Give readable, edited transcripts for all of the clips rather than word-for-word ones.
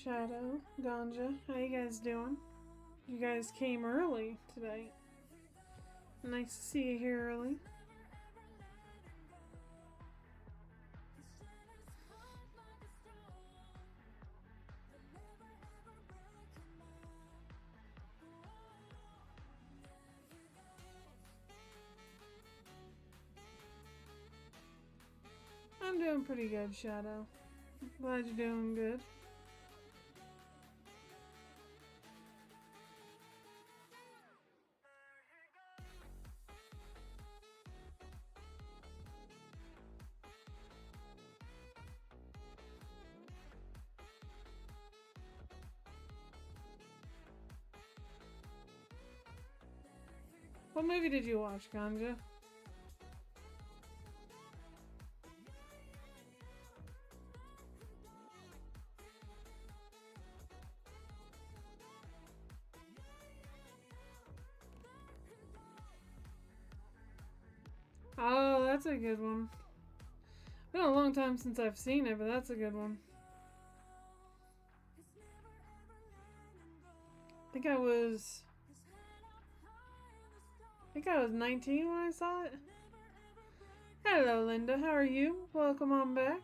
Shadow, Ganja, how you guys doing? You guys came early today. Nice to see you here early. I'm doing pretty good, Shadow. Glad you're doing good. What movie did you watch, Ganja? Oh, that's a good one. Been a long time since I've seen it, but that's a good one. I think I was 19 when I saw it. Hello, Linda. How are you? Welcome on back.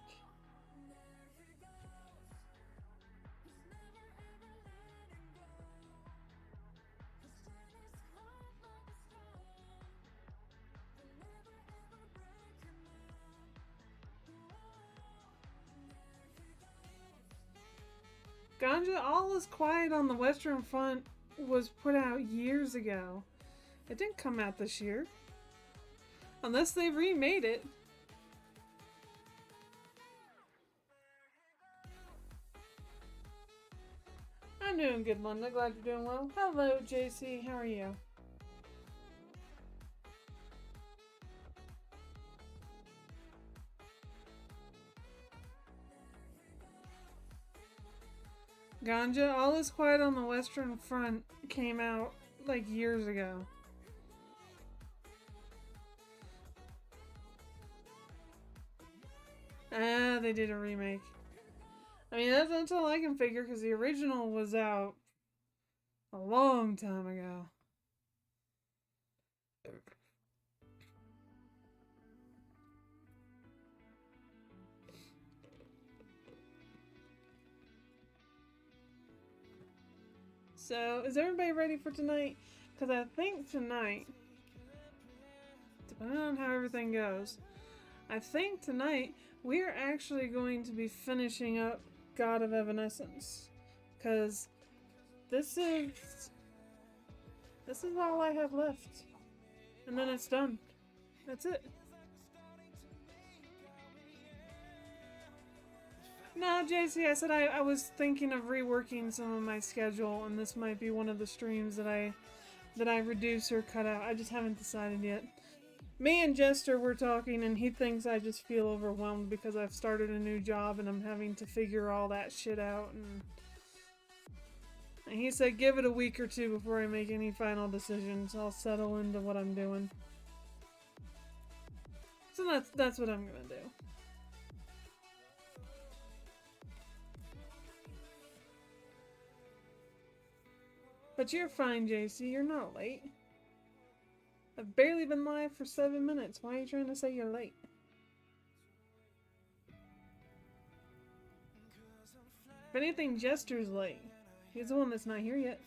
Ganja, All Is Quiet on the Western Front was put out years ago. It didn't come out this year. Unless they remade it. I'm doing good, Linda. Glad you're doing well. Hello, JC. How are you? Ganja, All Is Quiet on the Western Front came out like years ago. Ah, they did a remake. I mean, that's all I can figure because the original was out a long time ago. So, is everybody ready for tonight? Because I think tonight, depending on how everything goes, I think tonight we're actually going to be finishing up God of Evanescence. Because this is all I have left. And then it's done. That's it. No, JC, I said I was thinking of reworking some of my schedule, and this might be one of the streams that I reduce or cut out. I just haven't decided yet. Me and Jester were talking, and he thinks I just feel overwhelmed because I've started a new job and I'm having to figure all that shit out. And he said give it a week or two before I make any final decisions. I'll settle into what I'm doing. So that's what I'm gonna do. But you're fine, JC. You're not late. I've barely been live for 7 minutes. Why are you trying to say you're late? If anything, Jester's late. He's the one that's not here yet.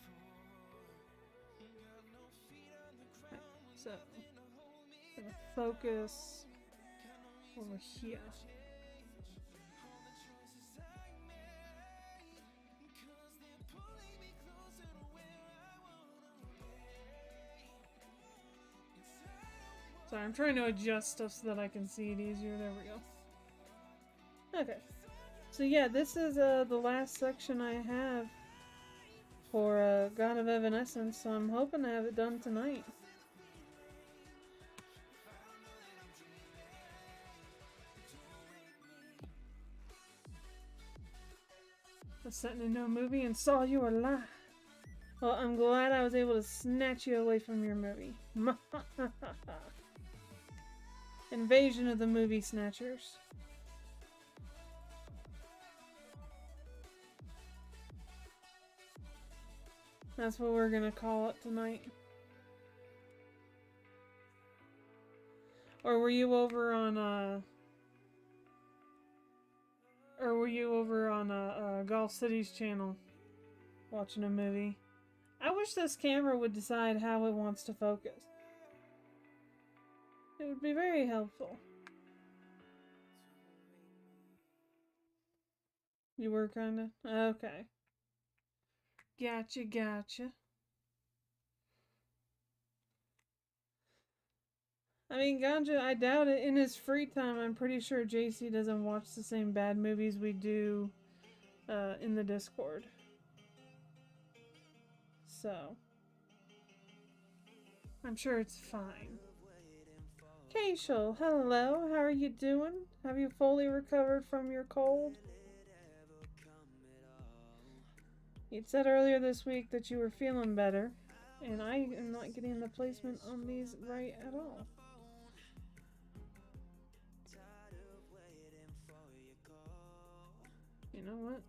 Right, so, I'm gonna focus over here. Sorry, I'm trying to adjust stuff so that I can see it easier. There we go. Okay. So yeah, this is the last section I have for God of Evanescence, so I'm hoping to have it done tonight. I was sitting in a movie and saw you were alive. Well, I'm glad I was able to snatch you away from your movie. Invasion of the Movie Snatchers. That's what we're gonna call it tonight. Or were you over on Golf City's channel watching a movie? I wish this camera would decide how it wants to focus. It would be very helpful. You were kinda? Okay. Gotcha. I mean, Ganja, I doubt it. In his free time, I'm pretty sure JC doesn't watch the same bad movies we do in the Discord. So, I'm sure it's fine. Keishel, hello, how are you doing? Have you fully recovered from your cold? You'd said earlier this week that you were feeling better, and I am not getting the placement on these right at all. You know what?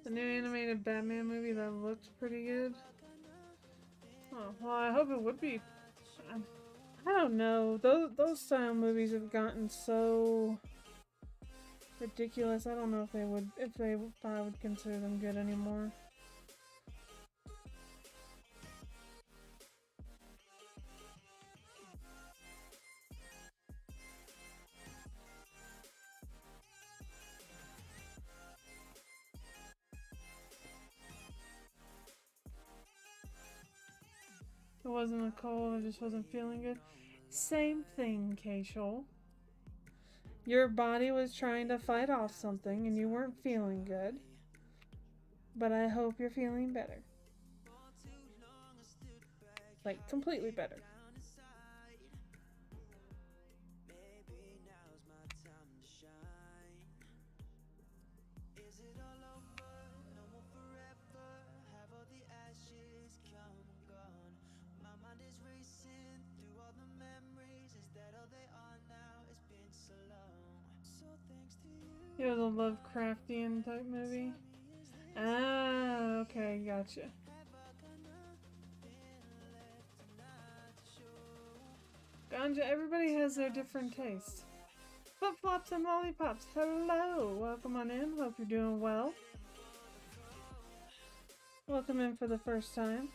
The new animated Batman movie that looked pretty good. Oh, well, I hope it would be. I don't know. Those style movies have gotten so ridiculous. I don't know if I would consider them good anymore. It wasn't a cold, I just wasn't feeling good. Same thing, Keishel. Your body was trying to fight off something and you weren't feeling good. But I hope you're feeling better. Like, completely better. It was a Lovecraftian type movie. Ah, okay, gotcha. Ganja, everybody has their different tastes. Flip flops and lollipops, hello! Welcome on in, hope you're doing well. Welcome in for the first time.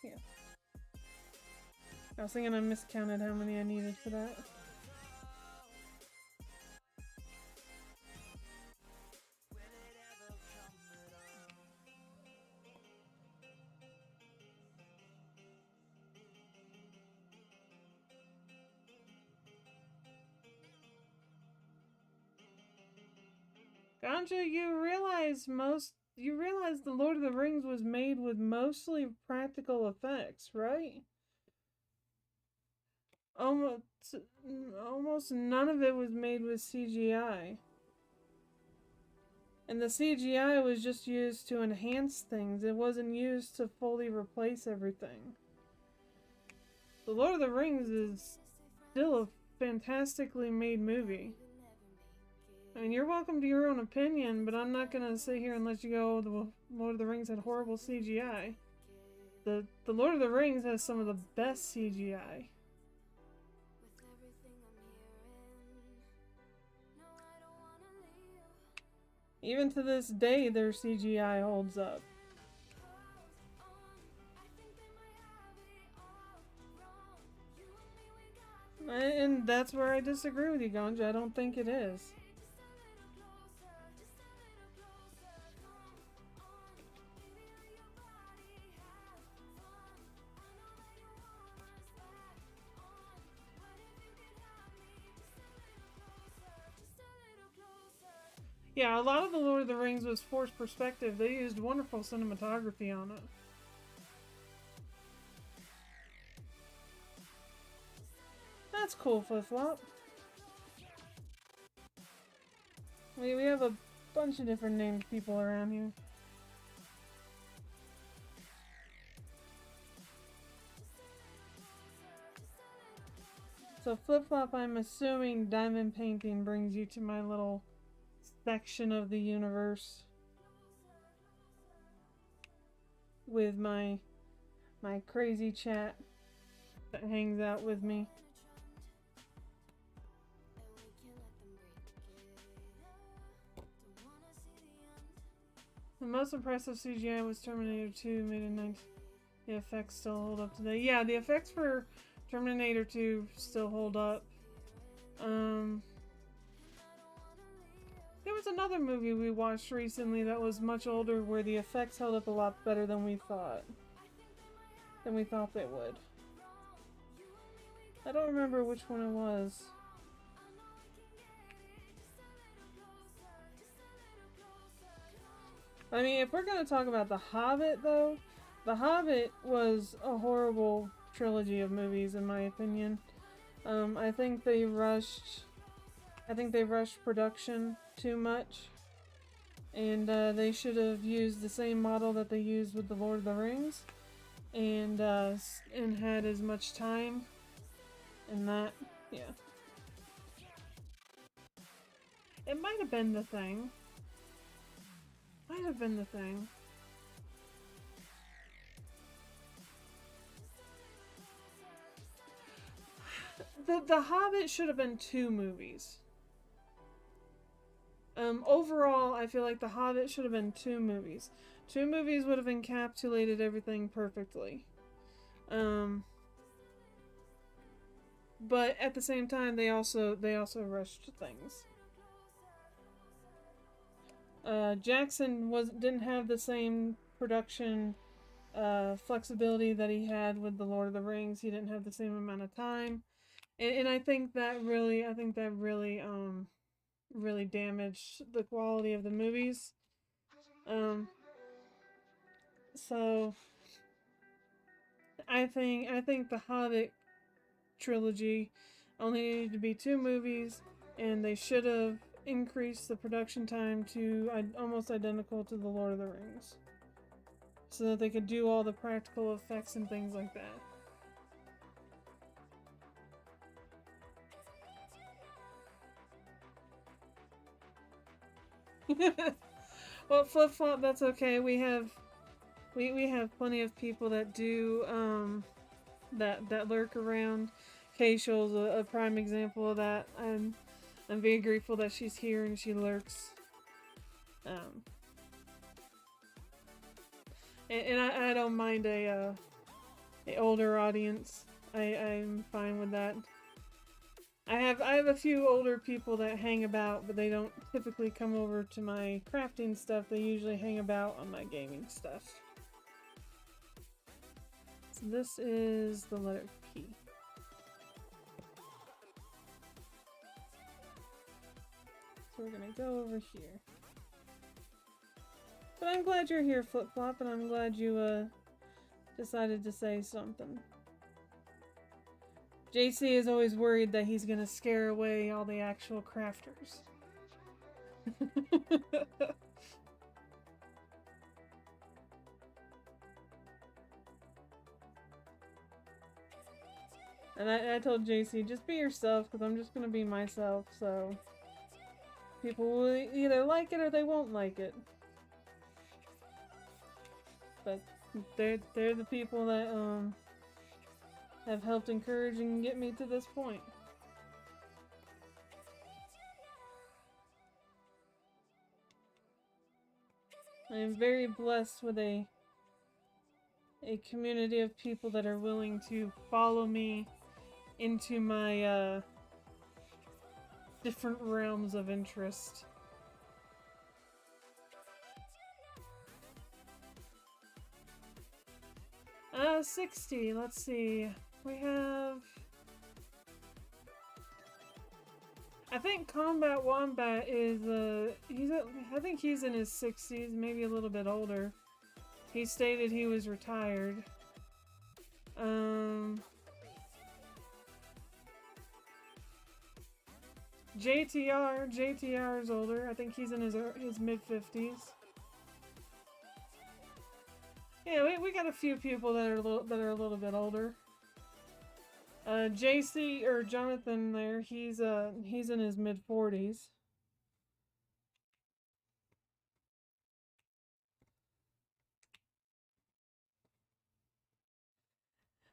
Yeah. I was thinking I miscounted how many I needed for that. Ganja, you realize the Lord of the Rings was made with mostly practical effects, right? Almost none of it was made with CGI. And the CGI was just used to enhance things. It wasn't used to fully replace everything. The Lord of the Rings is still a fantastically made movie. I mean, you're welcome to your own opinion, but I'm not gonna sit here and let you go, the Lord of the Rings had horrible CGI. The Lord of the Rings has some of the best CGI. Even to this day, their CGI holds up. And that's where I disagree with you, Ganja. I don't think it is. Yeah, a lot of the Lord of the Rings was forced perspective. They used wonderful cinematography on it. That's cool, Flip Flop. We have a bunch of different named people around here. So flip-flop, I'm assuming diamond painting brings you to my little section of the universe with my crazy chat that hangs out with me. The most impressive CGI was Terminator 2, made in 19... The effects still hold up today. Yeah, the effects for Terminator 2 still hold up. There was another movie we watched recently that was much older where the effects held up a lot better than we thought. They would. I don't remember which one it was. I mean, if we're going to talk about The Hobbit, though, The Hobbit was a horrible trilogy of movies, in my opinion. I think they rushed production too much, and they should have used the same model that they used with The Lord of the Rings, and had as much time, and that, yeah. It might have been the thing. The Hobbit should have been 2 movies. Overall, I feel like The Hobbit should have been 2 movies. 2 movies would have encapsulated everything perfectly. But at the same time, they also rushed things. Jackson didn't have the same production flexibility that he had with The Lord of the Rings. He didn't have the same amount of time, and I think that really really damaged the quality of the movies. So I think the Hobbit trilogy only needed to be 2 movies, and they should have increased the production time to almost identical to The Lord of the Rings, so that they could do all the practical effects and things like that. Well, flip-flop, that's okay. We have plenty of people that do that lurk around. Kayshal's a prime example of that. I'm very grateful that she's here and she lurks. And I don't mind a older audience. I'm fine with that. I have a few older people that hang about, but they don't typically come over to my crafting stuff. They usually hang about on my gaming stuff. So this is the letter P. So we're gonna go over here. But I'm glad you're here, Flip Flop, and I'm glad you decided to say something. JC is always worried that he's gonna scare away all the actual crafters. And I told JC, just be yourself, because I'm just gonna be myself, so people will either like it or they won't like it. But they're the people that have helped encourage and get me to this point. I am very blessed with a community of people that are willing to follow me into my different realms of interest. 60. Let's see. We have... I think Combat Wombat is, I think he's in his 60s, maybe a little bit older. He stated he was retired. JTR is older. I think he's in his mid-50s. Yeah, we got a few people that are a little bit older. JC or Jonathan there, he's in his mid-40s.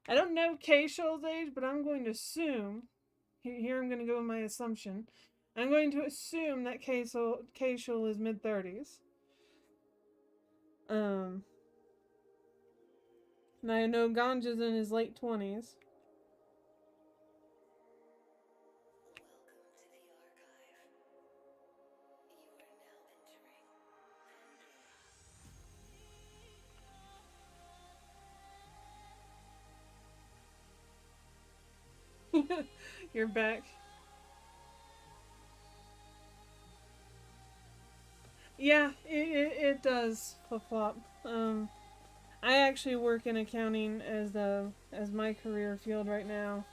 I don't know K-Shell's age, but I'm going to assume, here I'm going to go with my assumption. I'm going to assume that K-Shell is mid-30s. And I know Ganja's in his late 20s. You're back. Yeah, it does flip-flop. I actually work in accounting as my career field right now.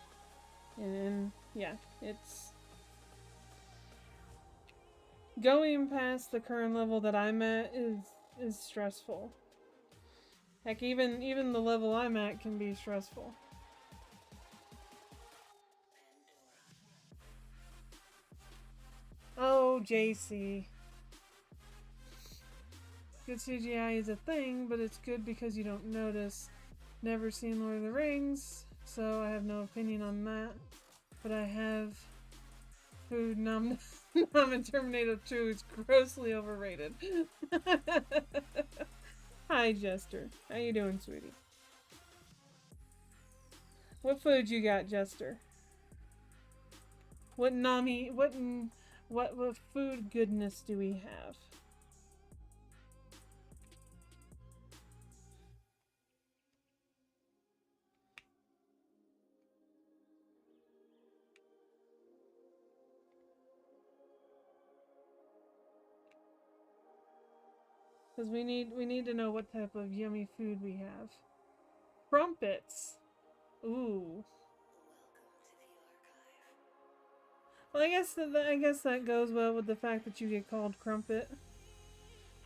And yeah, it's going past the current level that I'm at is stressful. Heck, even the level I'm at can be stressful. Oh, JC. Good CGI is a thing, but it's good because you don't notice. Never seen Lord of the Rings, so I have no opinion on that. But I have heard Nom and Terminator 2 is grossly overrated. Hi, Jester. How you doing, sweetie? What food you got, Jester? What Nami? What food goodness do we have? Because we need to know what type of yummy food we have. Crumpets. Ooh. Well, I guess that goes well with the fact that you get called Crumpet.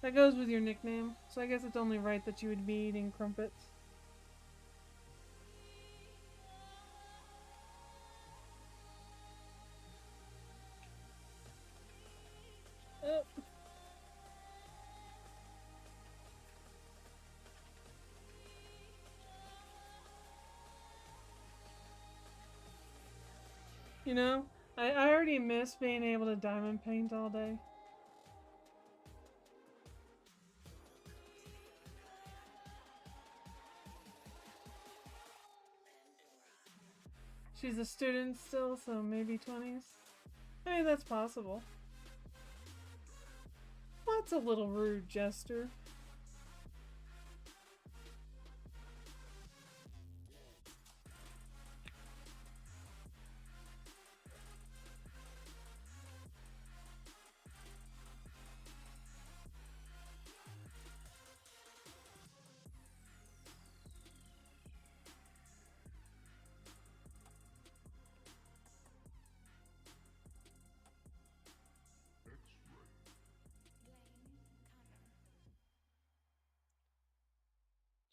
That goes with your nickname, so I guess it's only right that you would be eating crumpets. Oh. You know, I already miss being able to diamond paint all day. She's a student still, so maybe 20s. I mean, that's possible. That's a little rude, Jester.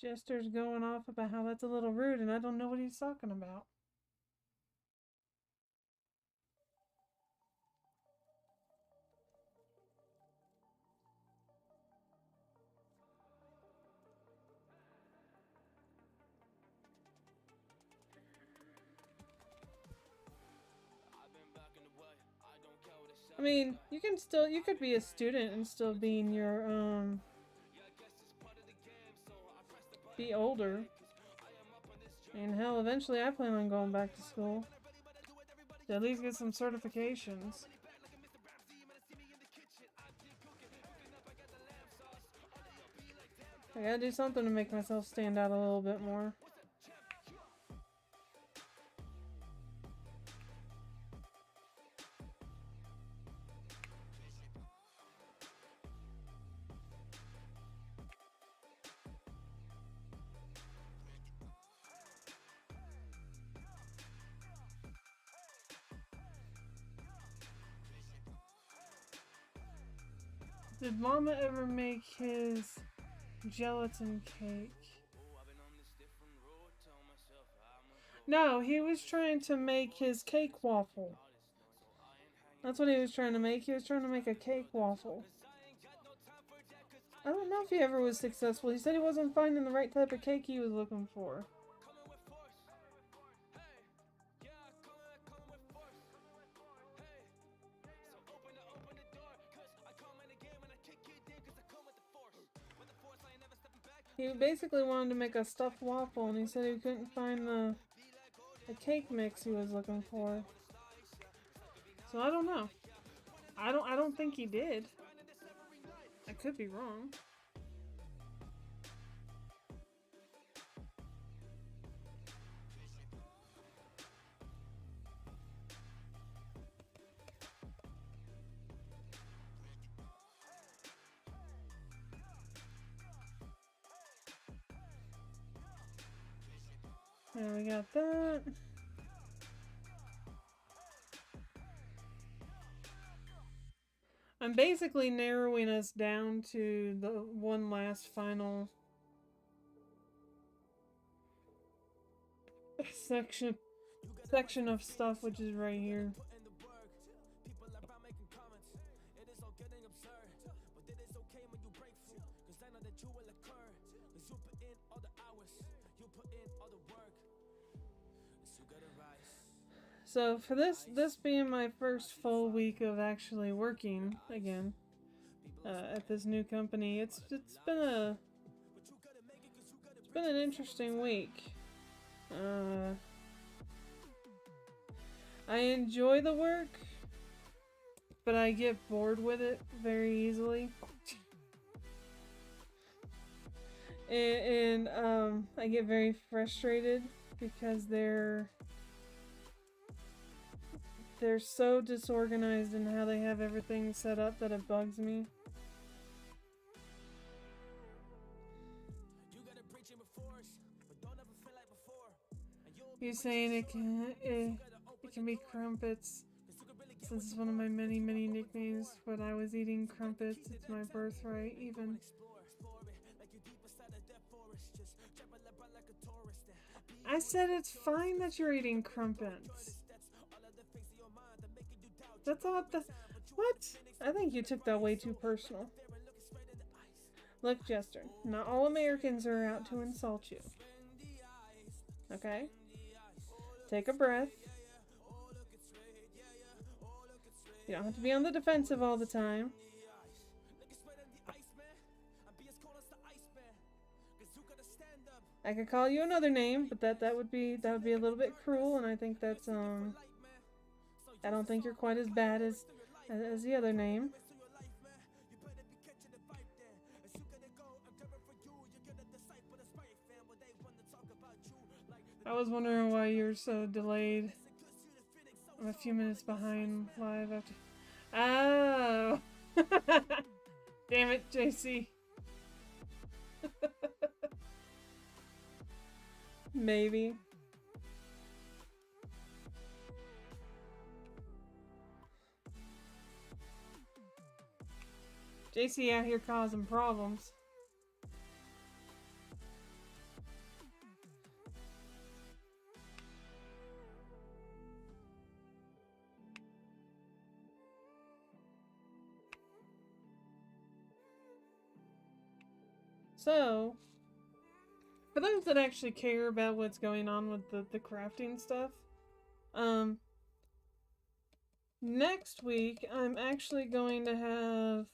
Jester's going off about how that's a little rude, and I don't know what he's talking about. I mean, you could be a student and still be in your, be older. And hell, eventually I plan on going back to school. To at least get some certifications. I gotta do something to make myself stand out a little bit more. Did Mama ever make his gelatin cake? No, he was trying to make his cake waffle. That's what he was trying to make. He was trying to make a cake waffle. I don't know if he ever was successful. He said he wasn't finding the right type of cake he was looking for. He basically wanted to make a stuffed waffle, and he said he couldn't find the cake mix he was looking for. So I don't know. I don't think he did. I could be wrong. There we got that. I'm basically narrowing us down to the one last final section of stuff, which is right here. So for this being my first full week of actually working again at this new company, it's been an interesting week. I enjoy the work, but I get bored with it very easily. and I get very frustrated because they're so disorganized in how they have everything set up that it bugs me. You're saying it can be crumpets. Since it's one of my many nicknames when I was eating crumpets, it's my birthright even. I said it's fine that you're eating crumpets. That's all. What? I think you took that way too personal. Look, Jester, not all Americans are out to insult you. Okay? Take a breath. You don't have to be on the defensive all the time. I could call you another name, but that would be a little bit cruel, and I think that's I don't think you're quite as bad as the other name. I was wondering why you're so delayed. I'm a few minutes behind live after. Oh! Damn it, JC. Maybe. JC out here causing problems. So, for those that actually care about what's going on with the crafting stuff, next week I'm actually going to have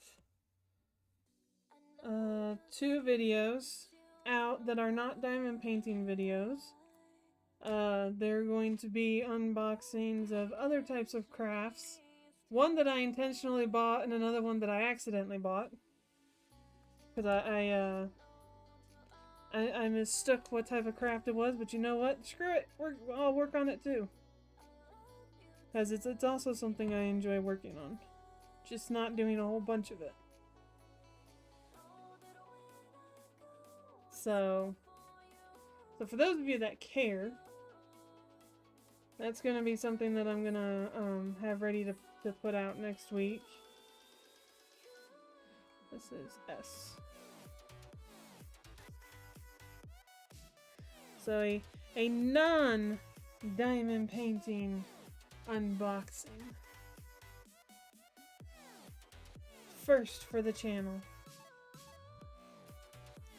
2 videos out that are not diamond painting videos. They're going to be unboxings of other types of crafts. One that I intentionally bought and another one that I accidentally bought. Because I mistook what type of craft it was, but you know what? Screw it! I'll work on it too. Because it's also something I enjoy working on. Just not doing a whole bunch of it. So for those of you that care, that's going to be something that I'm going to have ready to put out next week. This is S. So a non-diamond painting unboxing. First for the channel.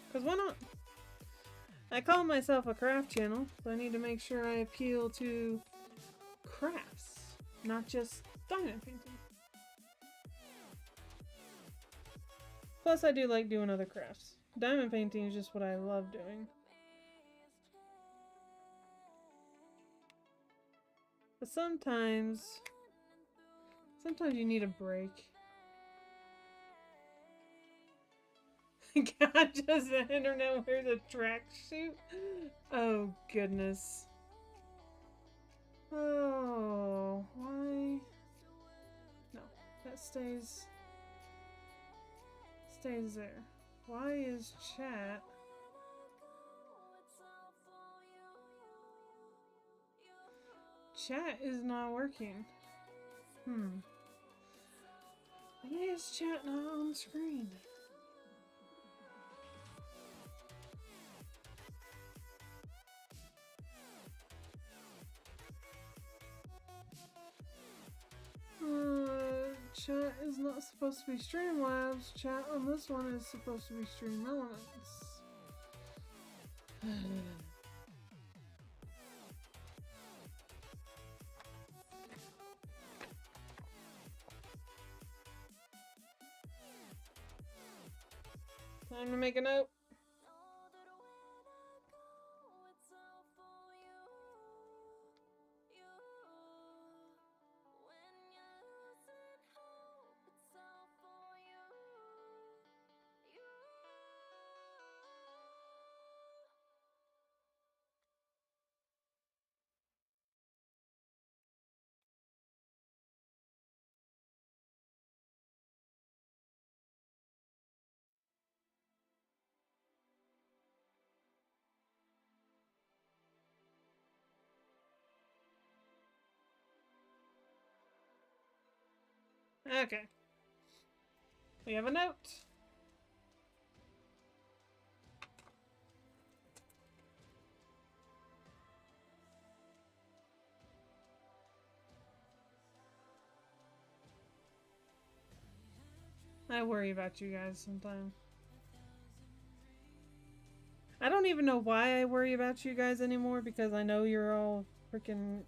Because why not? I call myself a craft channel, so I need to make sure I appeal to crafts, not just diamond painting. Plus, I do like doing other crafts. Diamond painting is just what I love doing. But sometimes you need a break. God, just the internet wears a tracksuit? Oh, goodness. Oh, why? No, that stays there. Why is chat? Chat is not working. Why is chat not on screen? Chat is not supposed to be Streamlabs. Chat on this one is supposed to be Stream Elements. Time to make a note. Okay. We have a note. I worry about you guys sometimes. I don't even know why I worry about you guys anymore, because I know you're all freaking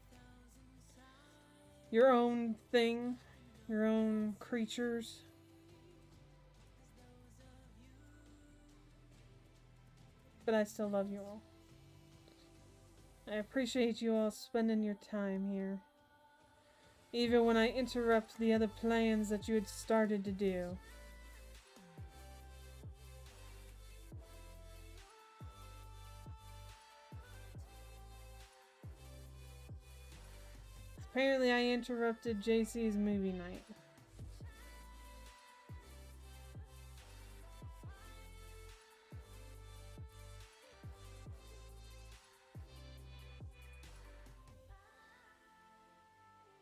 your own thing, your own creatures. But I still love you all. I appreciate you all spending your time here. Even when I interrupt the other plans that you had started to do. Apparently I interrupted JC's movie night.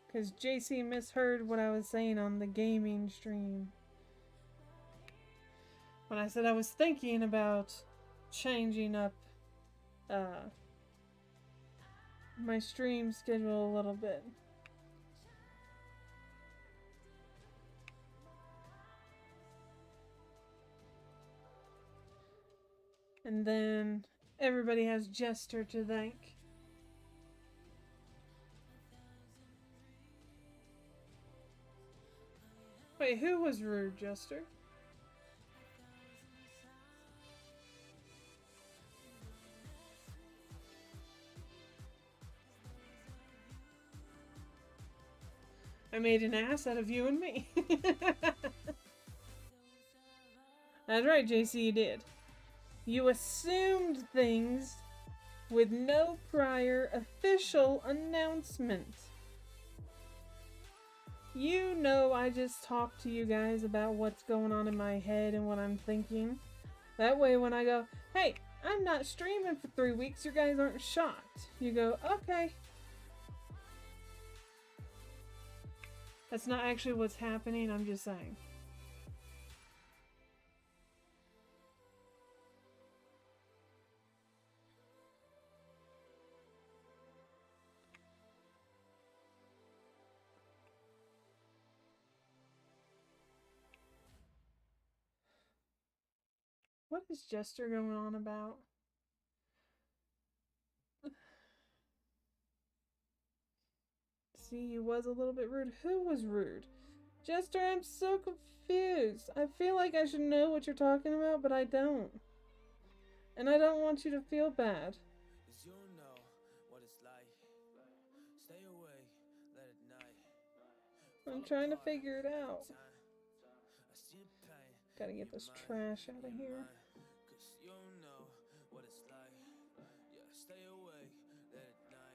Because JC misheard what I was saying on the gaming stream. When I said I was thinking about changing up my stream schedule a little bit. And then everybody has Jester to thank. Wait, who was rude, Jester? I made an ass out of you and me. That's right, JC, you did. You assumed things with no prior official announcement. You know I just talk to you guys about what's going on in my head and what I'm thinking. That way when I go, hey, I'm not streaming for 3 weeks, you guys aren't shocked. You go, okay. That's not actually what's happening, I'm just saying. What is Jester going on about? See, he was a little bit rude. Who was rude? Jester, I'm so confused. I feel like I should know what you're talking about, but I don't. And I don't want you to feel bad. I'm trying to figure it out. Gotta get this trash out of here.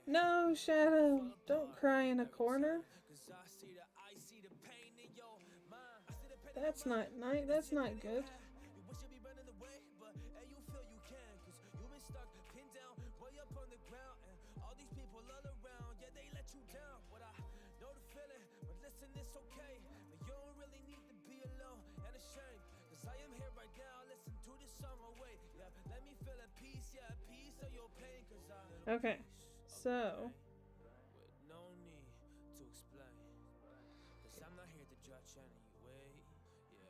No, Shadow! Don't cry in a corner. That's not nice. That's not good. Okay, so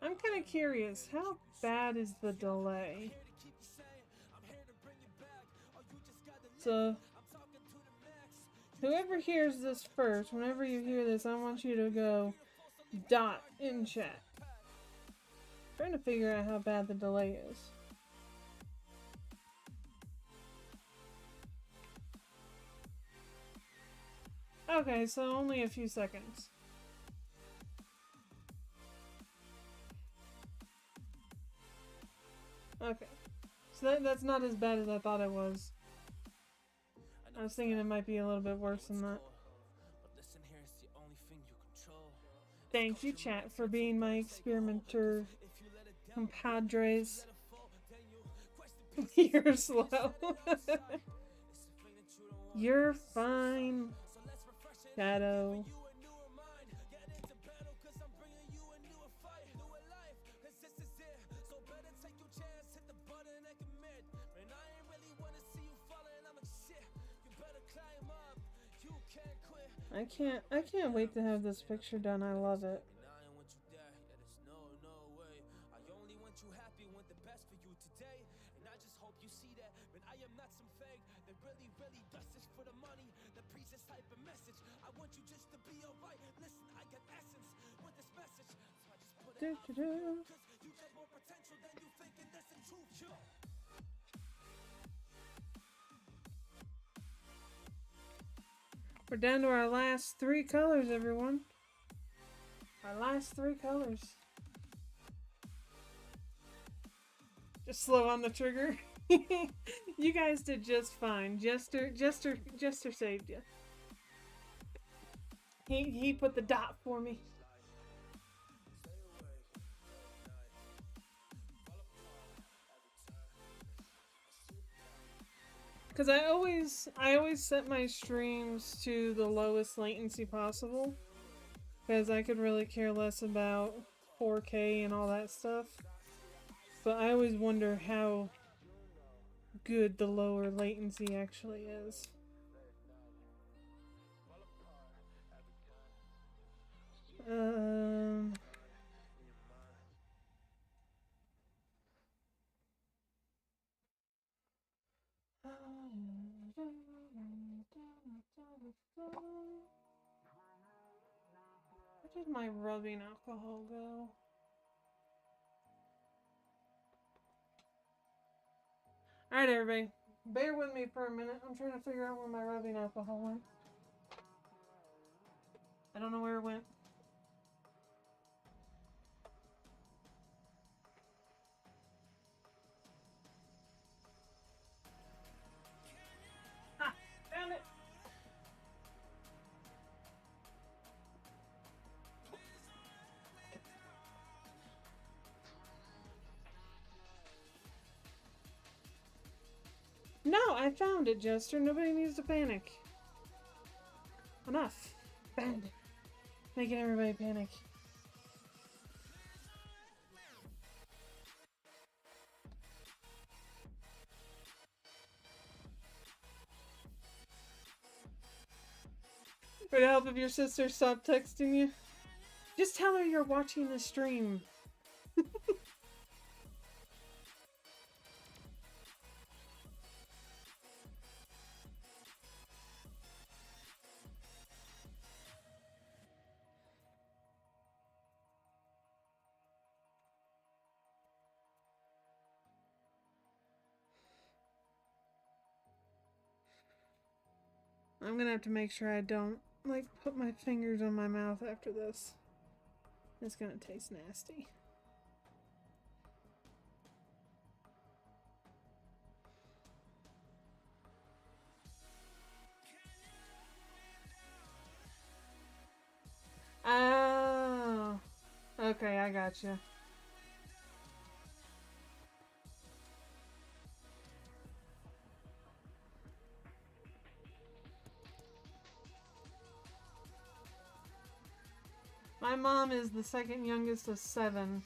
I'm kind of curious, how bad is the delay? So whoever hears this first, whenever you hear this, I want you to go dot in chat. I'm trying to figure out how bad the delay is. Okay, so only a few seconds. Okay. So that's not as bad as I thought it was. I was thinking it might be a little bit worse than that. Thank you, chat, for being my experimenter compadres. You're slow. You're fine, Shadow. I can't wait to have this picture done. I love it. We're down to our last 3 colors, everyone. Our last 3 colors. Just slow on the trigger. You guys did just fine. Jester saved you. He put the dot for me. Because I always set my streams to the lowest latency possible. Because I could really care less about 4K and all that stuff. But I always wonder how good the lower latency actually is. Where did my rubbing alcohol go? Alright, everybody. Bear with me for a minute. I'm trying to figure out where my rubbing alcohol went. I don't know where it went. Ah! Found it! No, I found it, Jester. Nobody needs to panic. Enough. Found it. Making everybody panic. Would it help if your sister stopped texting you? Just tell her you're watching the stream. I'm gonna have to make sure I don't, like, put my fingers on my mouth after this. It's gonna taste nasty. Oh, okay, I gotcha. My mom is the second youngest of 7,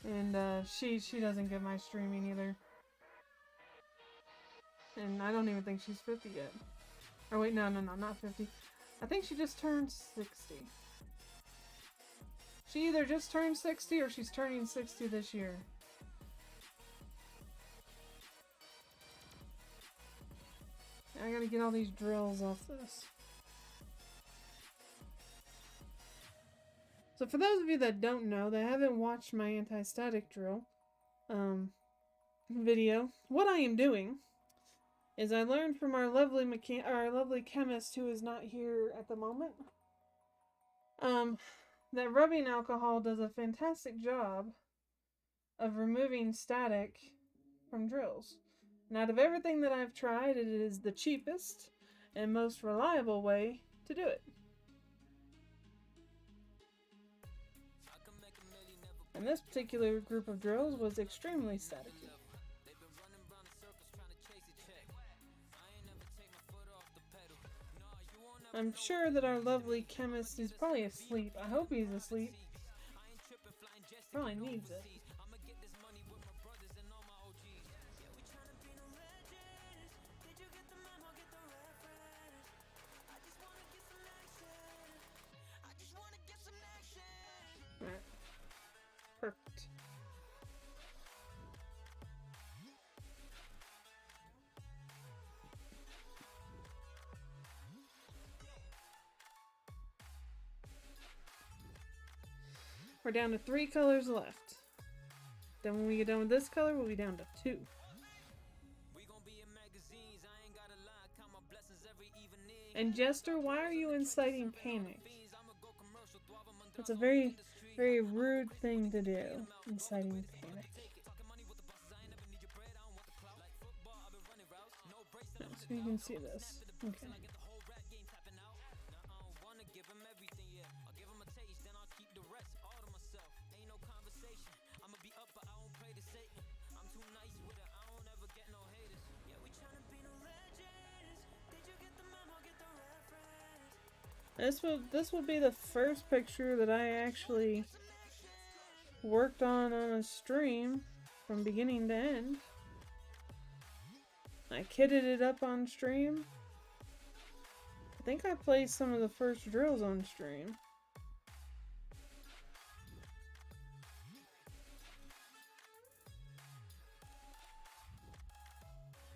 and she doesn't get my streaming either. And I don't even think she's 50 yet. Or wait, no, not 50. I think she just turned 60. She either just turned 60 or she's turning 60 this year. I gotta get all these drills off this. So for those of you that don't know, that haven't watched my anti-static drill video, what I am doing is I learned from our lovely chemist who is not here at the moment, that rubbing alcohol does a fantastic job of removing static from drills. And out of everything that I've tried, it is the cheapest and most reliable way to do it. And this particular group of drills was extremely staticky. I'm sure that our lovely chemist is probably asleep. I hope he's asleep. Probably needs it. Alright. Perfect. We're down to 3 colors left. Then when we get done with this color, we'll be down to 2. And Jester, why are you inciting panic? That's a very, very rude thing to do, inciting panic. No, so you can see this. Okay. This will be the first picture that I actually worked on a stream from beginning to end. I kitted it up on stream. I think I played some of the first drills on stream.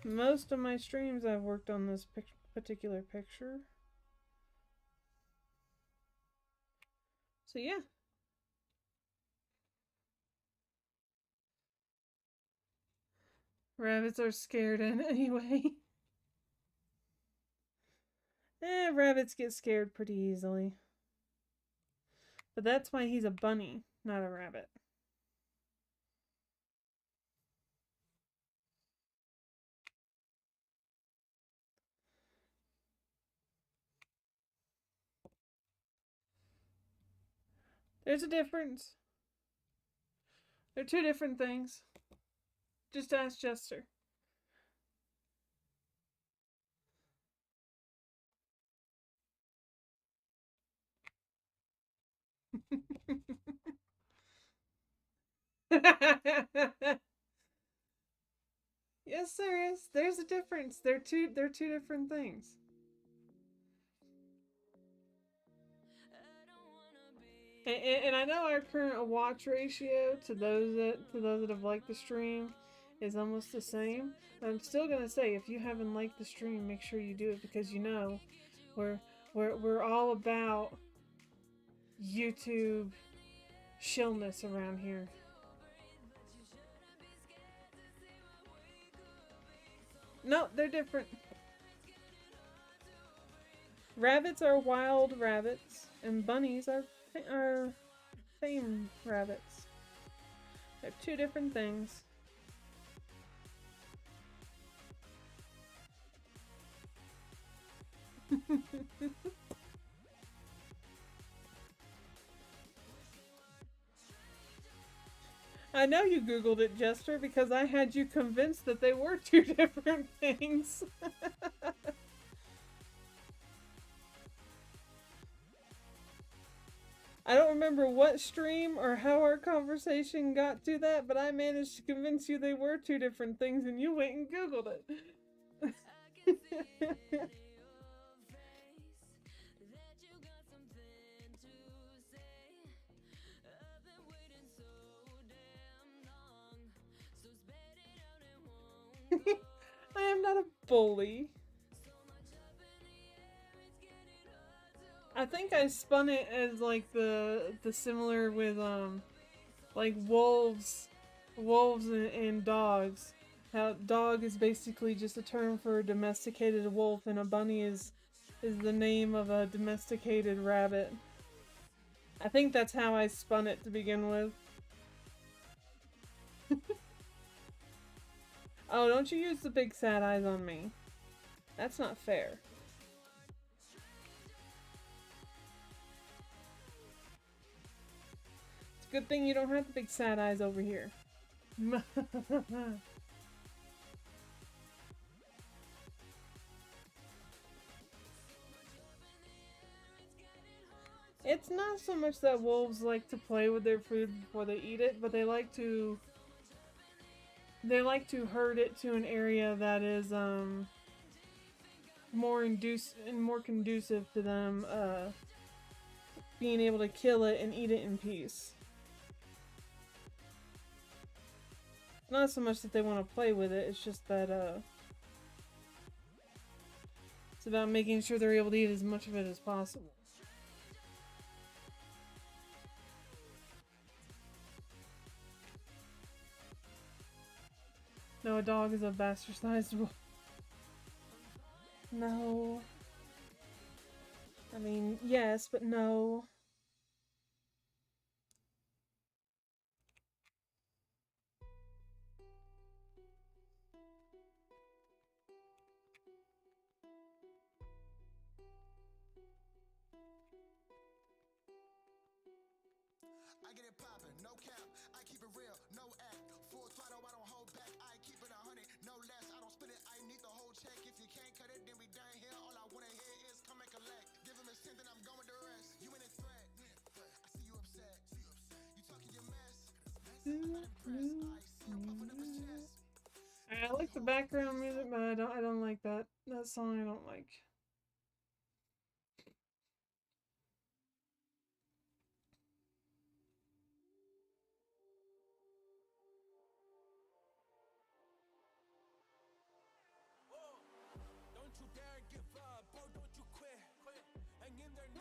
Most of my streams I've worked on this particular picture. So yeah. Rabbits are scared in anyway. Rabbits get scared pretty easily. But that's why he's a bunny, not a rabbit. There's a difference. They're 2 different things. Just ask Jester. Yes, there is. There's a difference. They're two different things. And I know our current watch ratio to those that have liked the stream is almost the same. But I'm still gonna say, if you haven't liked the stream, make sure you do it, because you know we're all about YouTube shillness around here. No, they're different. Rabbits are wild rabbits, and bunnies are tame rabbits. They're two different things. I know you Googled it, Jester, because I had you convinced that they were two different things. I don't remember what stream or how our conversation got to that, but I managed to convince you they were two different things and you went and Googled it. I am not a bully. I think I spun it as like the similar with like wolves and dogs. How dog is basically just a term for a domesticated wolf, and a bunny is the name of a domesticated rabbit. I think that's how I spun it to begin with. Oh, don't you use the big sad eyes on me. That's not fair. It's a good thing you don't have the big sad eyes over here. It's not so much that wolves like to play with their food before they eat it, but they like to herd it to an area that is more conducive to them being able to kill it and eat it in peace. Not so much that they want to play with it, it's just that it's about making sure they're able to eat as much of it as possible. No, a dog is a bastardized wolf. No. I mean, yes, but no. I get it poppin', no cap. I keep it real, no act. Full throttle, I don't hold back. I keep it 100, no less. I don't split it, I need the whole check. If you can't cut it, then we done here. All I wanna hear is come and collect. Give him a cent, then I'm going with the rest. You in a threat. I see you upset. You talking your mess. I'm not impressed. I see you puffing up his chest. I like the background music, but I don't like that song. I don't like.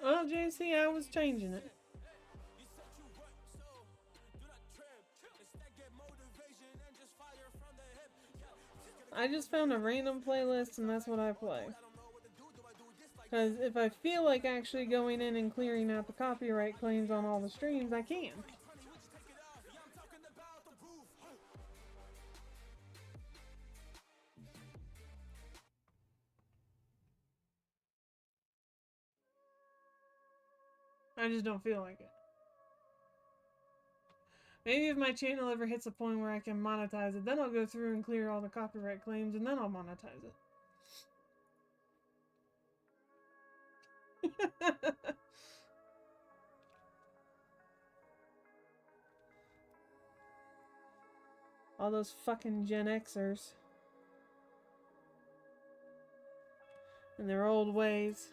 Well, JC, I was changing it. I just found a random playlist and that's what I play. Because if I feel like actually going in and clearing out the copyright claims on all the streams, I can. I just don't feel like it. Maybe if my channel ever hits a point where I can monetize it, then I'll go through and clear all the copyright claims and then I'll monetize it. All those fucking Gen Xers. And their old ways.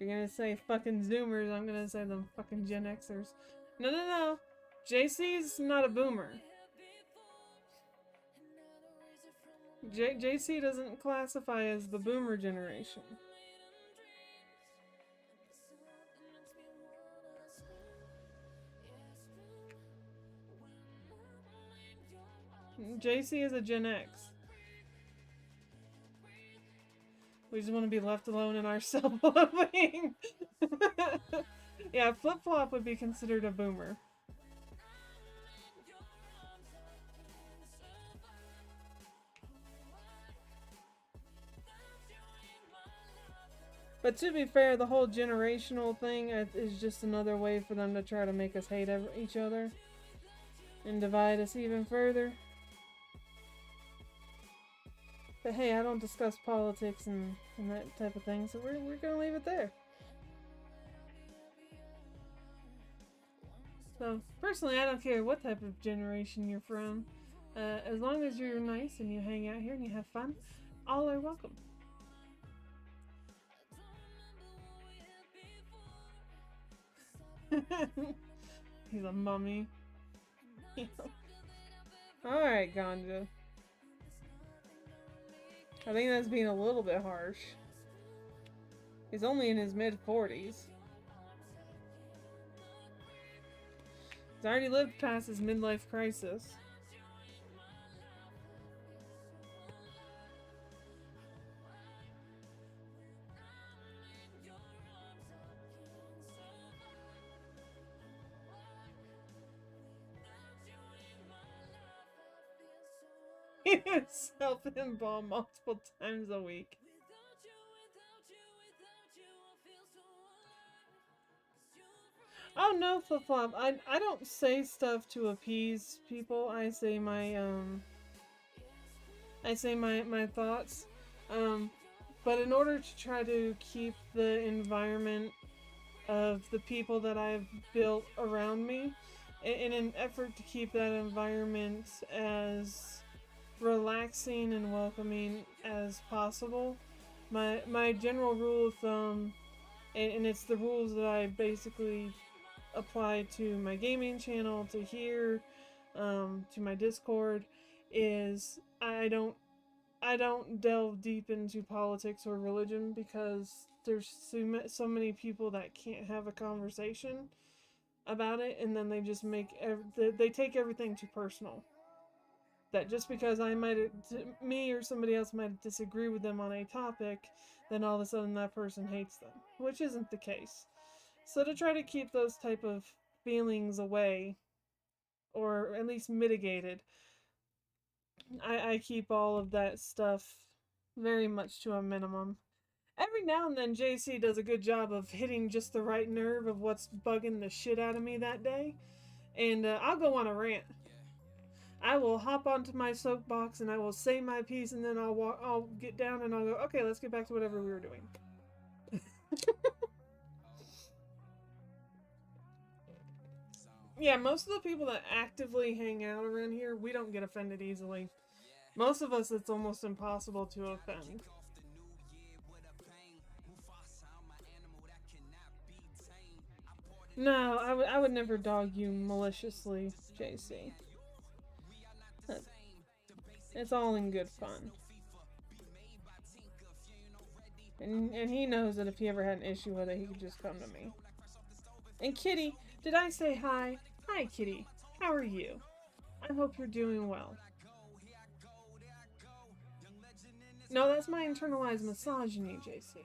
If you're gonna say fucking Zoomers, I'm gonna say them fucking Gen Xers. No, no, no. JC's not a boomer. JC doesn't classify as the boomer generation. JC is a Gen X. We just want to be left alone in our self-loving. Yeah, flip-flop would be considered a boomer. But to be fair, the whole generational thing is just another way for them to try to make us hate each other and divide us even further. But hey, I don't discuss politics and that type of thing, so we're gonna leave it there. So, personally, I don't care what type of generation you're from. As long as you're nice and you hang out here and you have fun, all are welcome. He's a mummy. Alright, Ganja. I think that's being a little bit harsh. He's only in his mid-40s. He's already lived past his midlife crisis. He would self-embalm multiple times a week. Oh no, Flip Flop. I don't say stuff to appease people. I say my thoughts. But in order to try to keep the environment of the people that I've built around me, in an effort to keep that environment as relaxing and welcoming as possible, my general rule of thumb, and it's the rules that I basically apply to my gaming channel, to here, to my Discord, is I don't delve deep into politics or religion because there's so many people that can't have a conversation about it, and then they just they take everything too personal. That just because me or somebody else might disagree with them on a topic, then all of a sudden that person hates them, which isn't the case. So to try to keep those type of feelings away, or at least mitigated, I keep all of that stuff very much to a minimum. Every now and then JC does a good job of hitting just the right nerve of what's bugging the shit out of me that day, and I'll go on a rant. I will hop onto my soapbox and I will say my piece, and then I'll get down and I'll go, okay, let's get back to whatever we were doing. Yeah, most of the people that actively hang out around here, we don't get offended easily. Most of us, it's almost impossible to offend. No, I would never dog you maliciously, JC. It's all in good fun. And he knows that if he ever had an issue with it, he could just come to me. And Kitty, did I say hi? Hi, Kitty. How are you? I hope you're doing well. No, that's my internalized misogyny, JC.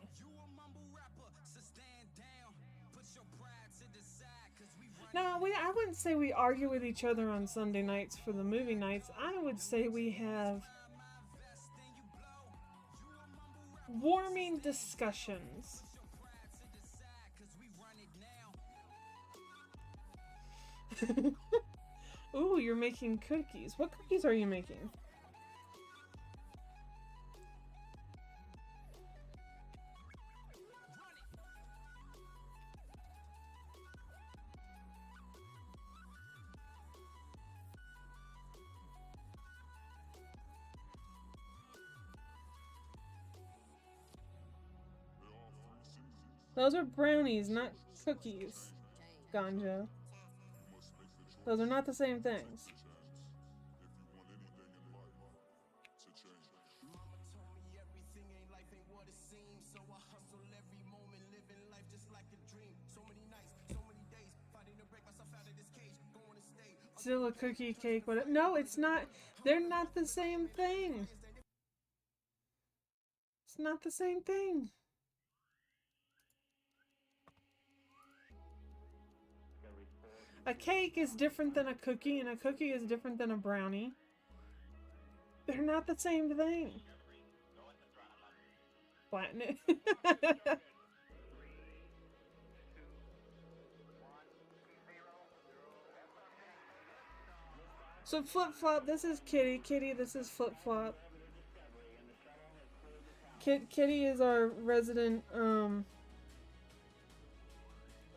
No, I wouldn't say we argue with each other on Sunday nights for the movie nights. I would say we have warming discussions. Ooh, you're making cookies. What cookies are you making? Those are brownies, not cookies, Ganja. Those are not the same things. still a cookie, cake, whatever. No, it's not. They're not the same thing. It's not the same thing. A cake is different than a cookie, and a cookie is different than a brownie. They're not the same thing. Flatten it. So Flip-Flop, this is Kitty. Kitty, this is Flip-Flop. Kitty is our resident,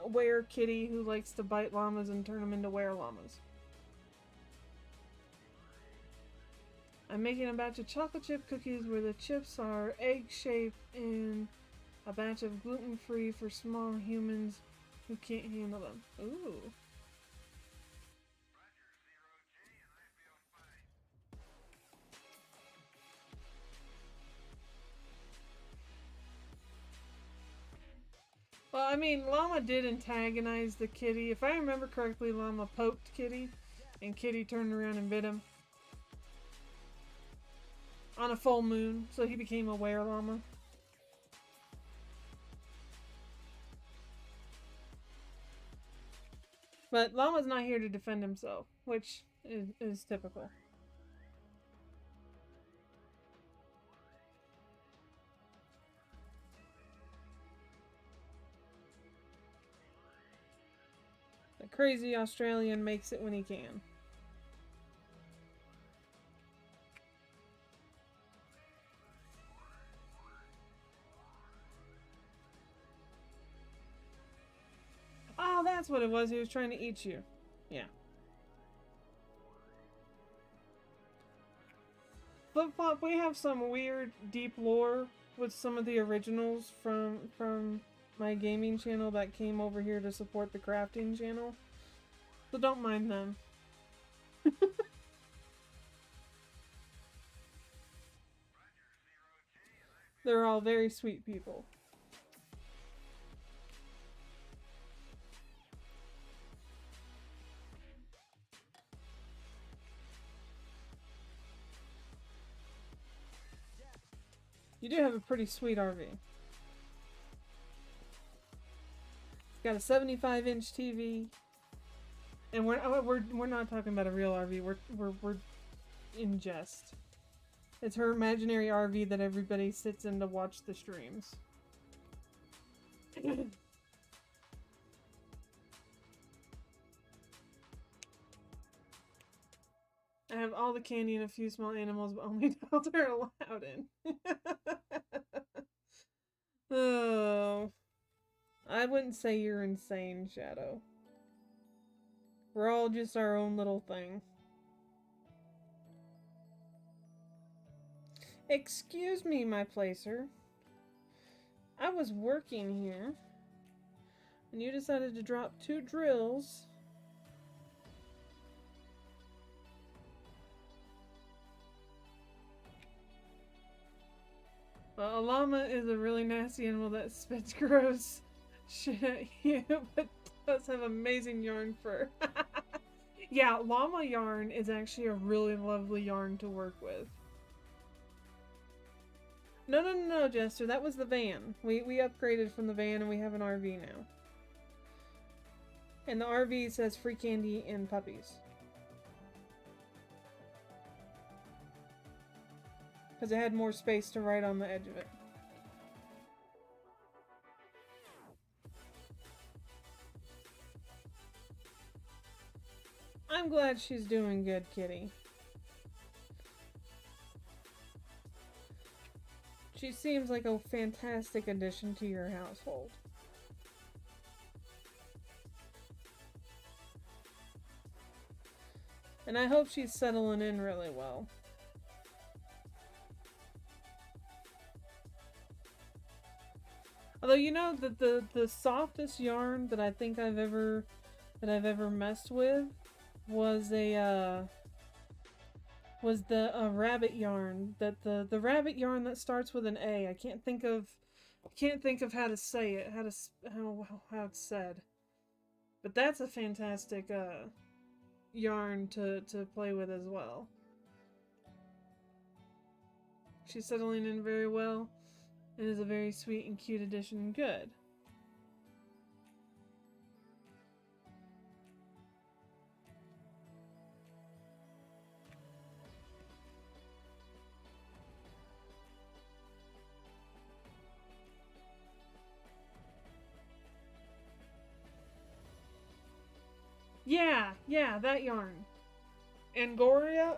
were kitty who likes to bite llamas and turn them into were llamas. I'm making a batch of chocolate chip cookies where the chips are egg-shaped and a batch of gluten-free for small humans who can't handle them. Ooh. Well, I mean, Llama did antagonize the kitty. If I remember correctly, Llama poked Kitty, and Kitty turned around and bit him. On a full moon, so he became a were llama. But Llama's not here to defend himself, which is typical. The crazy Australian makes it when he can. Oh, that's what it was. He was trying to eat you. Yeah. Flip-Flop, we have some weird, deep lore with some of the originals from my gaming channel that came over here to support the crafting channel. So don't mind them. They're all very sweet people. You do have a pretty sweet RV. It's got a 75-inch TV, and we're not talking about a real RV. We're in jest. It's her imaginary RV that everybody sits in to watch the streams. I have all the candy and a few small animals, but only adults are allowed in. Oh. I wouldn't say you're insane, Shadow. We're all just our own little thing. Excuse me, my placer. I was working here, and you decided to drop 2 drills. Well, a llama is a really nasty animal that spits gross shit at you, but does have amazing yarn fur. Yeah, llama yarn is actually a really lovely yarn to work with. No, Jester, that was the van. We upgraded from the van and we have an RV now. And the RV says free candy and puppies. Because it had more space to ride on the edge of it. I'm glad she's doing good, Kitty. She seems like a fantastic addition to your household. And I hope she's settling in really well. Although, you know, the softest yarn that I think I've ever messed with was the rabbit yarn. The rabbit yarn that starts with an A. I can't think of how to say it, how it's said. But that's a fantastic yarn to play with as well. She's settling in very well and is a very sweet and cute addition. Good. Yeah, that yarn. Angora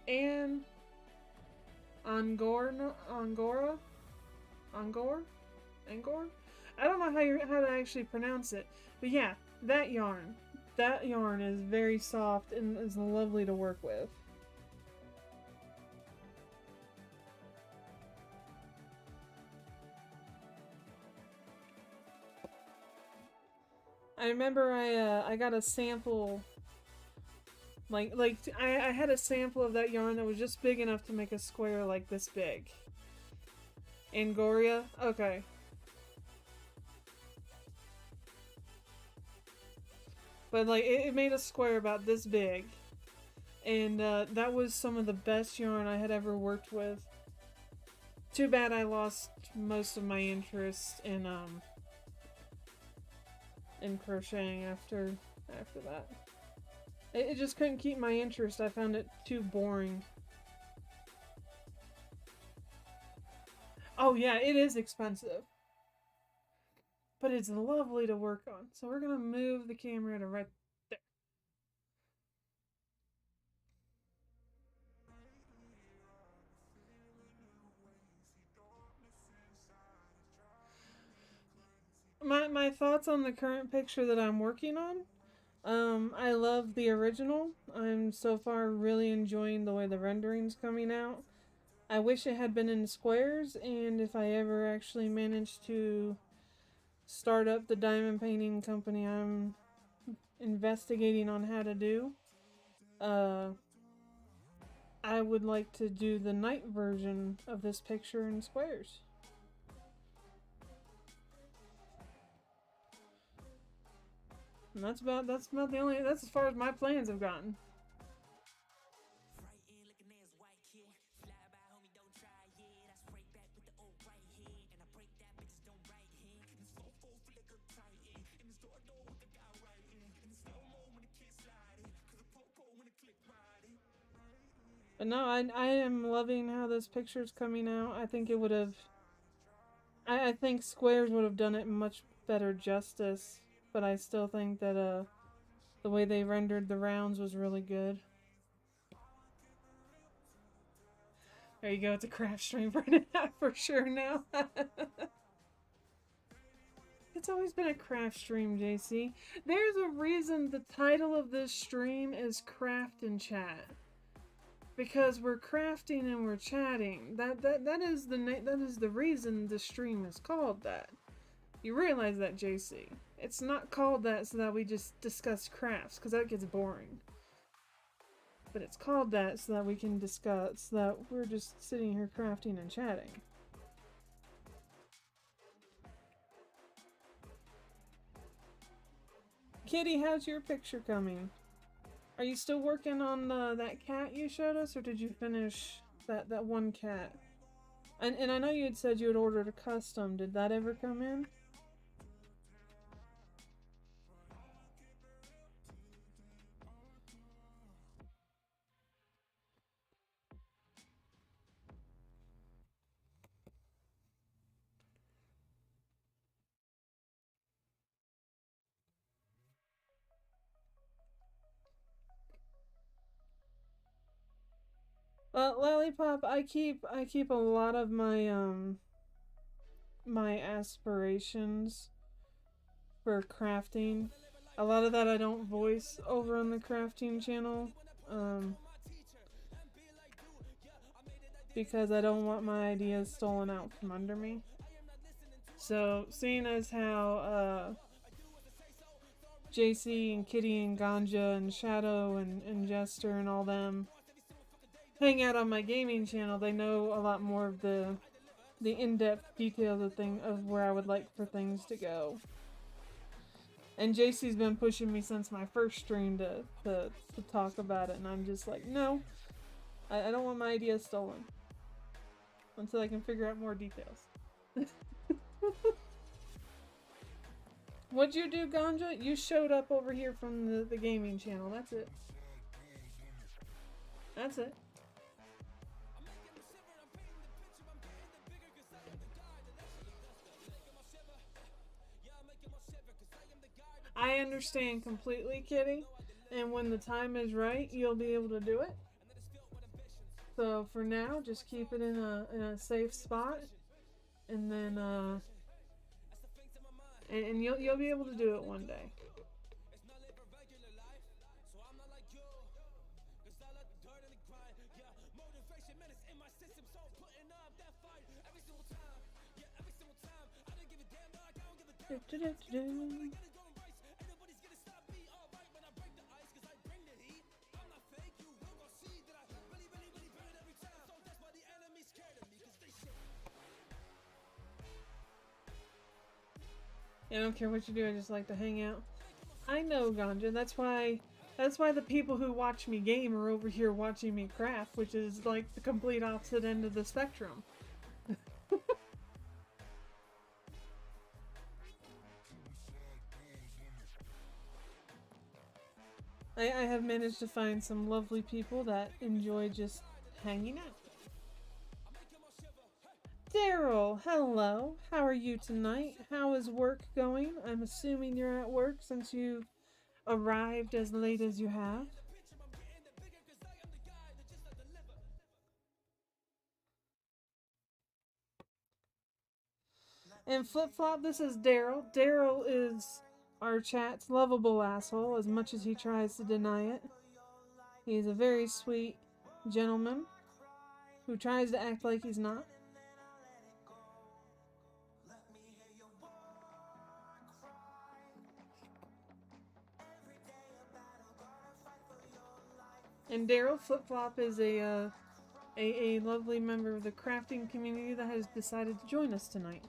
and Angora, Angora, Angor, Angor. I don't know how to actually pronounce it, but yeah, that yarn. That yarn is very soft and is lovely to work with. I remember I got a sample. I had a sample of that yarn that was just big enough to make a square like this big. Angoria? Okay. But like it made a square about this big. And that was some of the best yarn I had ever worked with. Too bad I lost most of my interest in crocheting after that. It just couldn't keep my interest. I found it too boring. Oh yeah, it is expensive. But it's lovely to work on. So we're gonna move the camera to right there. My thoughts on the current picture that I'm working on. I love the original. I'm so far really enjoying the way the rendering's coming out. I wish it had been in squares, and if I ever actually managed to start up the diamond painting company I'm investigating on how to do, I would like to do the night version of this picture in squares. And that's about that's as far as my plans have gotten. But no, I am loving how this picture's coming out. I think it would have... I think squares would have done it much better justice. But I still think that the way they rendered the rounds was really good. There you go, it's a craft stream for sure now. It's always been a craft stream, JC. There's a reason the title of this stream is Craft and Chat. Because we're crafting and we're chatting. That is the reason the stream is called that. You realize that, JC. It's not called that so that we just discuss crafts, because that gets boring. But it's called that so that we can discuss, so that we're just sitting here crafting and chatting. Kitty, how's your picture coming? Are you still working on that cat you showed us, or did you finish that one cat? And I know you had said you had ordered a custom. Did that ever come in? Lollipop, I keep a lot of my my aspirations for crafting. A lot of that I don't voice over on the crafting channel, because I don't want my ideas stolen out from under me. So, seeing as how JC and Kitty and Ganja and Shadow and Jester and all them hang out on my gaming channel, they know a lot more of the in-depth details of where I would like for things to go. And JC's been pushing me since my first stream to talk about it, and I'm just like, no, I don't want my ideas stolen until I can figure out more details. What'd you do, Ganja? You showed up over here from the gaming channel. That's it. That's it. I understand completely, Kitty. And when the time is right, you'll be able to do it. So for now, just keep it in a safe spot, and then and you'll be able to do it one day. I don't care what you do, I just like to hang out. I know, Ganja. That's why the people who watch me game are over here watching me craft, which is like the complete opposite end of the spectrum. I have managed to find some lovely people that enjoy just hanging out. Daryl, hello. How are you tonight? How is work going? I'm assuming you're at work since you arrived as late as you have. And Flip Flop, this is Daryl. Daryl is our chat's lovable asshole, as much as he tries to deny it. He's a very sweet gentleman who tries to act like he's not. And Daryl, Flip Flop is a lovely member of the crafting community that has decided to join us tonight.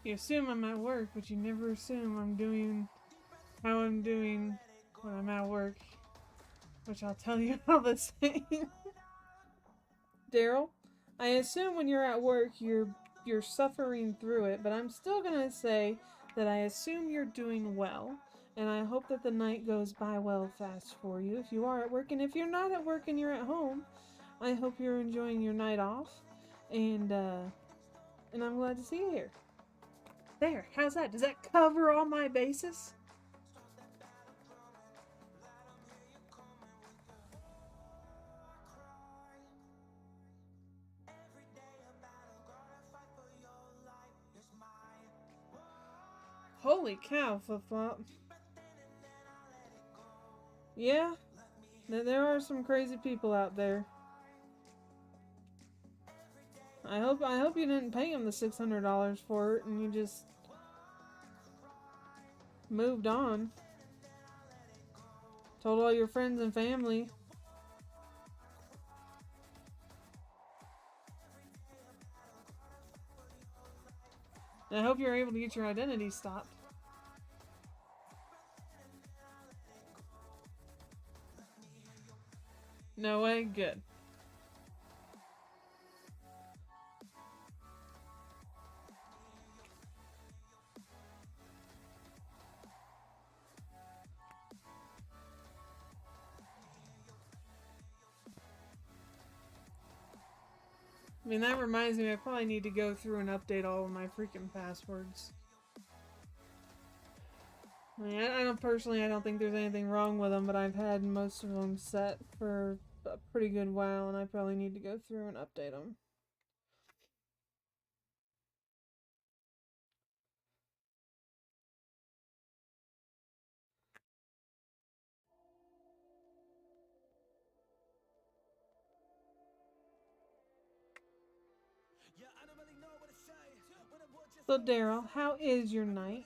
You assume I'm at work, but you never assume I'm doing how I'm doing when I'm at work, which I'll tell you all the same. Daryl, I assume when you're at work, you're suffering through it, but I'm still gonna say that I assume you're doing well, and I hope that the night goes by well fast for you if you are at work, and if you're not at work and you're at home, I hope you're enjoying your night off, and I'm glad to see you here. There, how's that? Does that cover all my bases? Holy cow, Flip Flop. Yeah, there are some crazy people out there. I hope you didn't pay him the $600 for it and you just moved on. Told all your friends and family. And I hope you're able to get your identity stopped. No way? Good. I mean, that reminds me, I probably need to go through and update all of my freaking passwords. I mean, I don't think there's anything wrong with them, but I've had most of them set for a pretty good while, and I probably need to go through and update them. So Daryl, how is your night?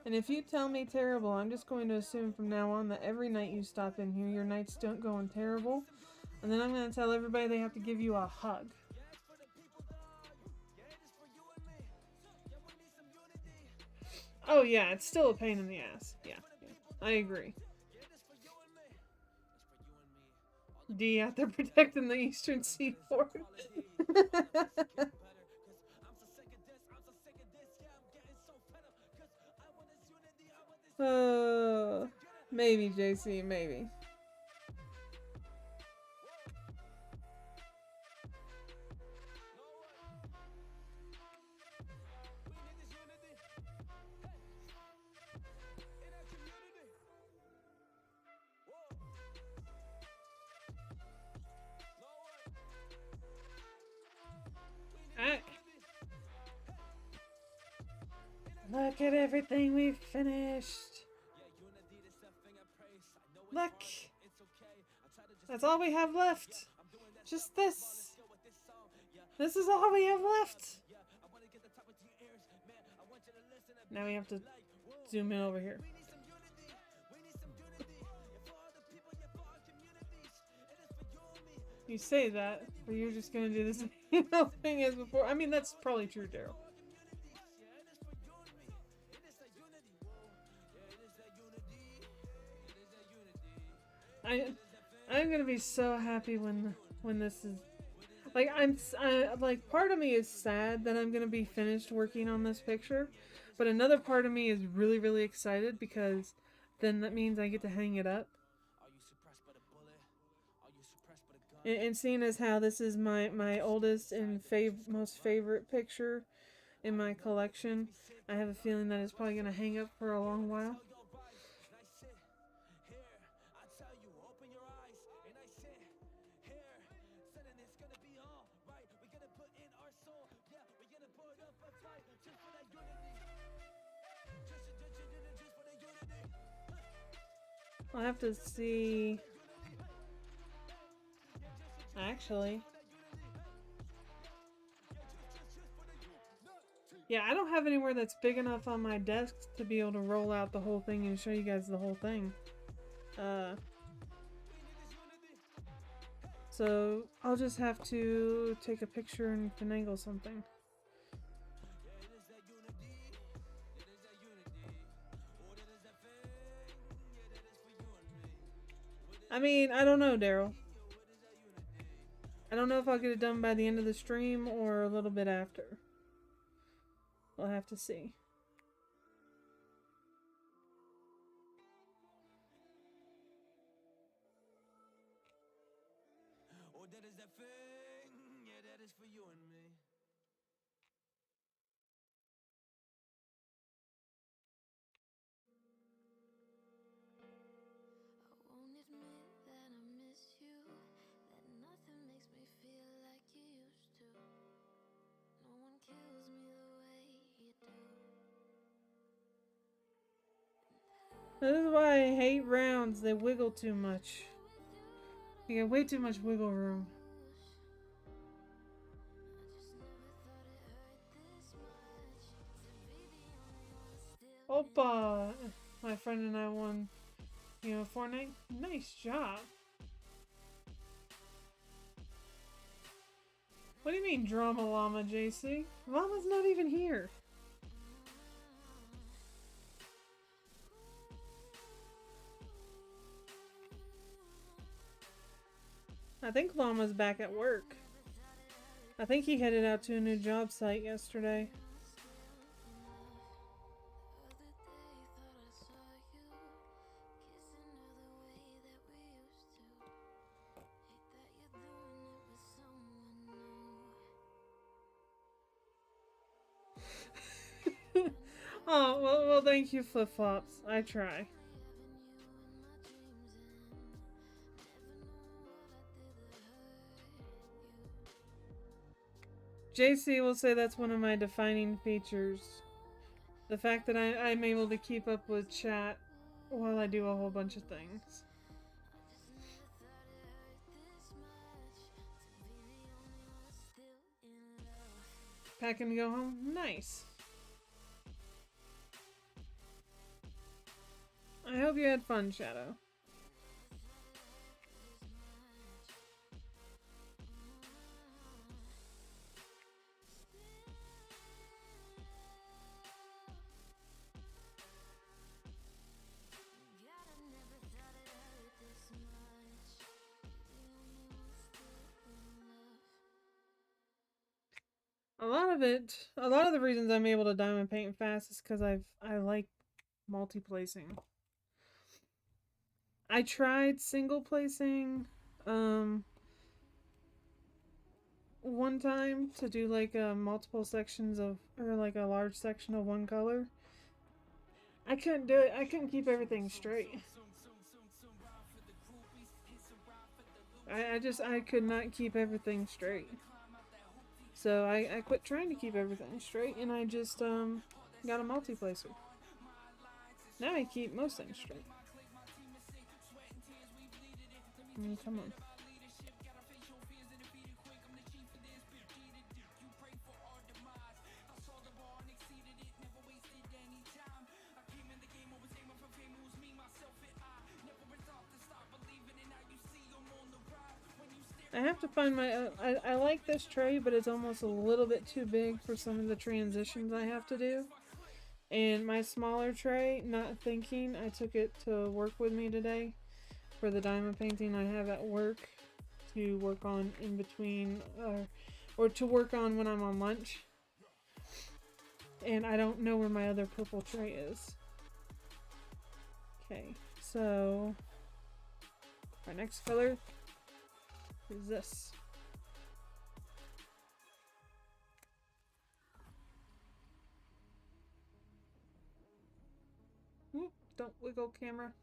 And if you tell me terrible, I'm just going to assume from now on that every night you stop in here, your nights don't go in terrible. And then I'm going to tell everybody they have to give you a hug. Oh yeah, it's still a pain in the ass. Yeah. I agree. D out there protecting the eastern seaboard. Maybe, JC, maybe. Look at everything we've finished. Look. That's all we have left. Just this. This is all we have left. Now we have to zoom in over here. You say that, but you're just gonna do the same thing as before. I mean, that's probably true, Daryl. I'm gonna be so happy when this is like like part of me is sad that I'm gonna be finished working on this picture, but another part of me is really excited because then that means I get to hang it up. And seeing as how this is my oldest and most favorite picture in my collection, I have a feeling that it's probably gonna hang up for a long while. I'll have to see. Actually. Yeah, I don't have anywhere that's big enough on my desk to be able to roll out the whole thing and show you guys the whole thing. So I'll just have to take a picture and finagle something. I mean, I don't know, Daryl. I don't know if I'll get it done by the end of the stream or a little bit after. We'll have to see. This is why I hate rounds. They wiggle too much. You get way too much wiggle room. Opa! My friend and I won, Fortnite. Nice job. What do you mean, drama llama, JC? Llama's not even here. I think Llama's back at work. I think he headed out to a new job site yesterday. Oh, well, thank you, Flip-Flops. I try. JC will say that's one of my defining features. The fact that I'm able to keep up with chat while I do a whole bunch of things. Packing to go home? Nice. I hope you had fun, Shadow. A lot of the reasons I'm able to diamond paint fast is because I like multi-placing. I tried single placing one time to do like multiple sections of, or like a large section of one color. I couldn't do it. I couldn't keep everything straight. I could not keep everything straight. So I quit trying to keep everything straight, and I just got a multi-placer. Now I keep most things straight. Come on. I have to find my... I like this tray, but it's almost a little bit too big for some of the transitions I have to do. And my smaller tray, not thinking, I took it to work with me today for the diamond painting I have at work to work on in between, or to work on when I'm on lunch. And I don't know where my other purple tray is. Okay, so our next color is this. Oop, don't wiggle, camera.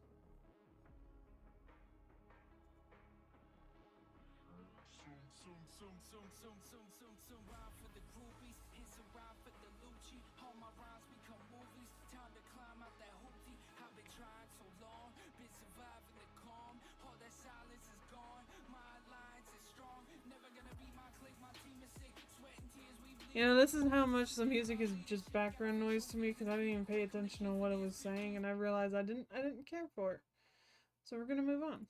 You know, this is how much the music is just background noise to me because I didn't even pay attention to what it was saying, and I realized I didn't care for it. So we're gonna move on.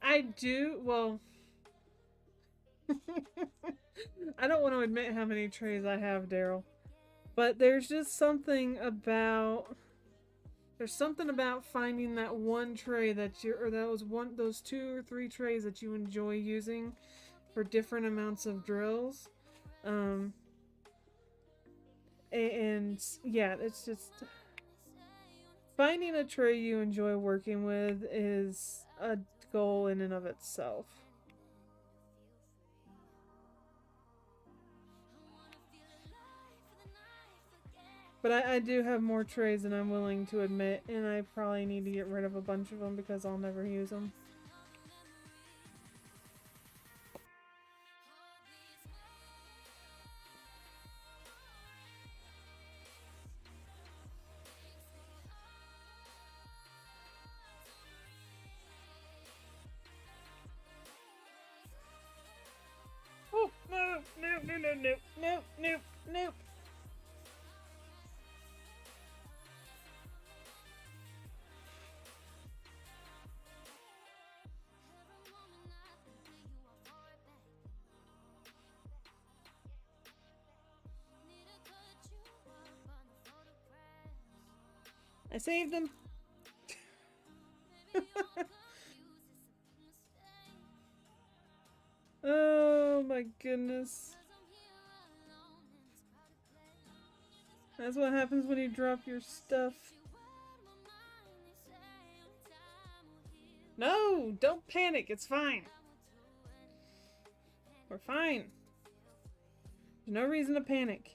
I do, well, I don't want to admit how many trays I have, Daryl. But there's just something about... There's something about finding that one tray that you're... Or those 2 or 3 trays that you enjoy using for different amounts of drills. And yeah, it's just... Finding a tray you enjoy working with is a goal in and of itself. But I do have more trays than I'm willing to admit, and I probably need to get rid of a bunch of them because I'll never use them. Oh, no, no, no, no, no, no, no, no. I saved them. Oh my goodness. That's what happens when you drop your stuff. No, don't panic. It's fine. We're fine. There's no reason to panic.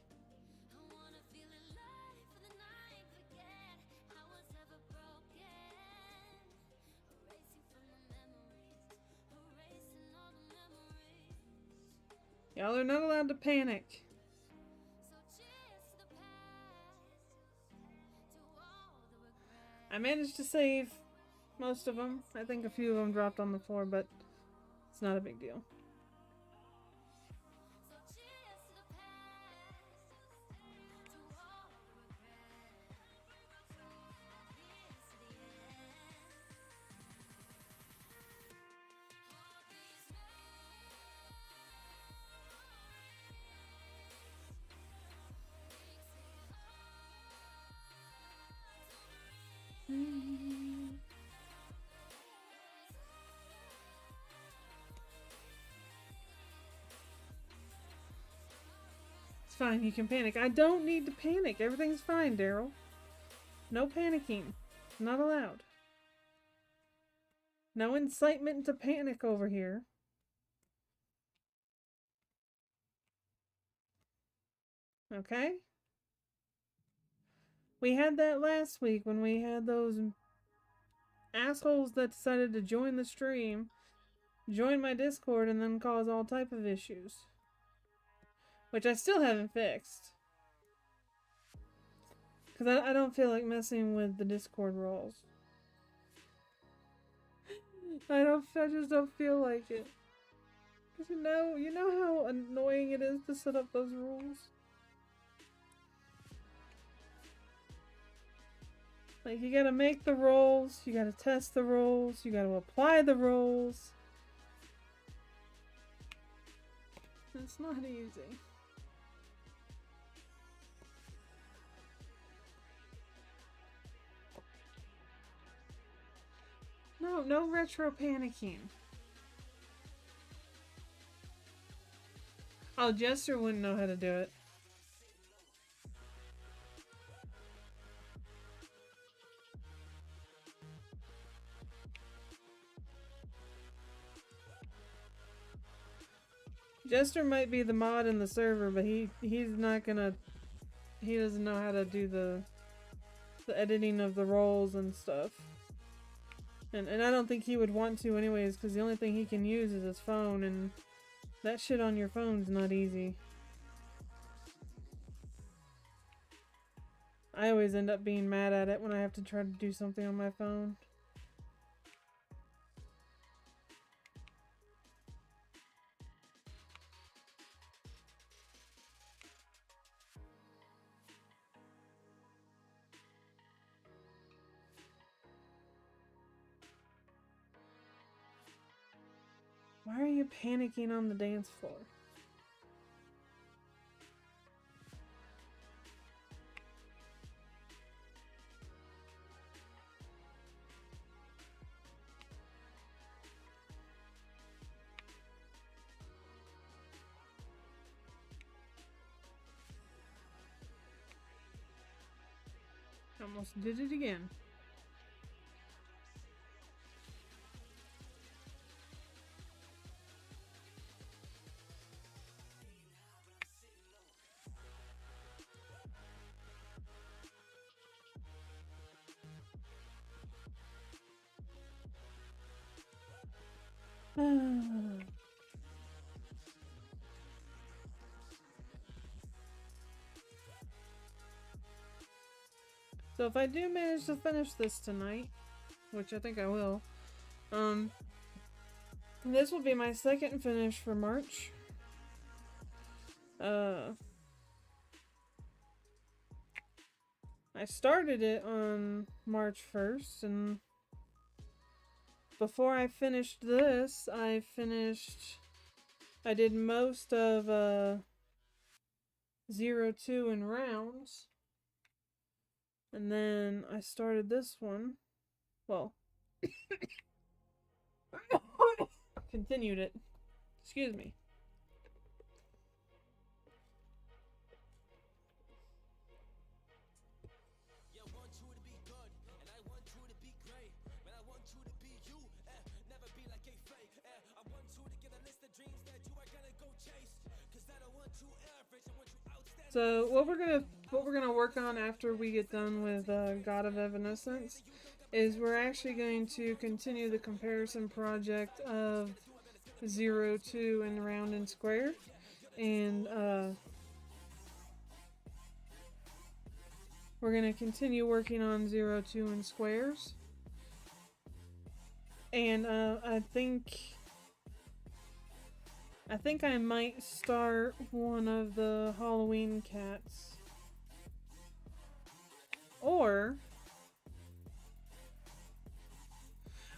Y'all are not allowed to panic. I managed to save most of them. I think a few of them dropped on the floor, but it's not a big deal. It's fine, you can panic. I don't need to panic. Everything's fine, Daryl. No panicking. Not allowed. No incitement to panic over here. Okay? We had that last week when we had those assholes that decided to join the stream, join my Discord, and then cause all type of issues. Which I still haven't fixed. Because I don't feel like messing with the Discord rules. I just don't feel like it. Because you know how annoying it is to set up those rules? Like, you gotta make the rolls, you gotta test the rolls, you gotta apply the rolls. It's not easy. No retro panicking. Oh, Jester wouldn't know how to do it. Jester might be the mod in the server, but he's not gonna. He doesn't know how to do the editing of the roles and stuff. And I don't think he would want to anyways, because the only thing he can use is his phone, and that shit on your phone's not easy. I always end up being mad at it when I have to try to do something on my phone. Why are you panicking on the dance floor? Almost did it again. So if I do manage to finish this tonight, which I think I will, this will be my second finish for March. I started it on March 1st, and before I finished this, I did most of 02 in rounds. And then I started this one. Well, continued it. Excuse me. So what we're gonna work on after we get done with God of Evanescence is we're actually going to continue the comparison project of 02 and round and square, and We're going to continue working on 0, 2, and squares. And I think I might start one of the Halloween cats. Or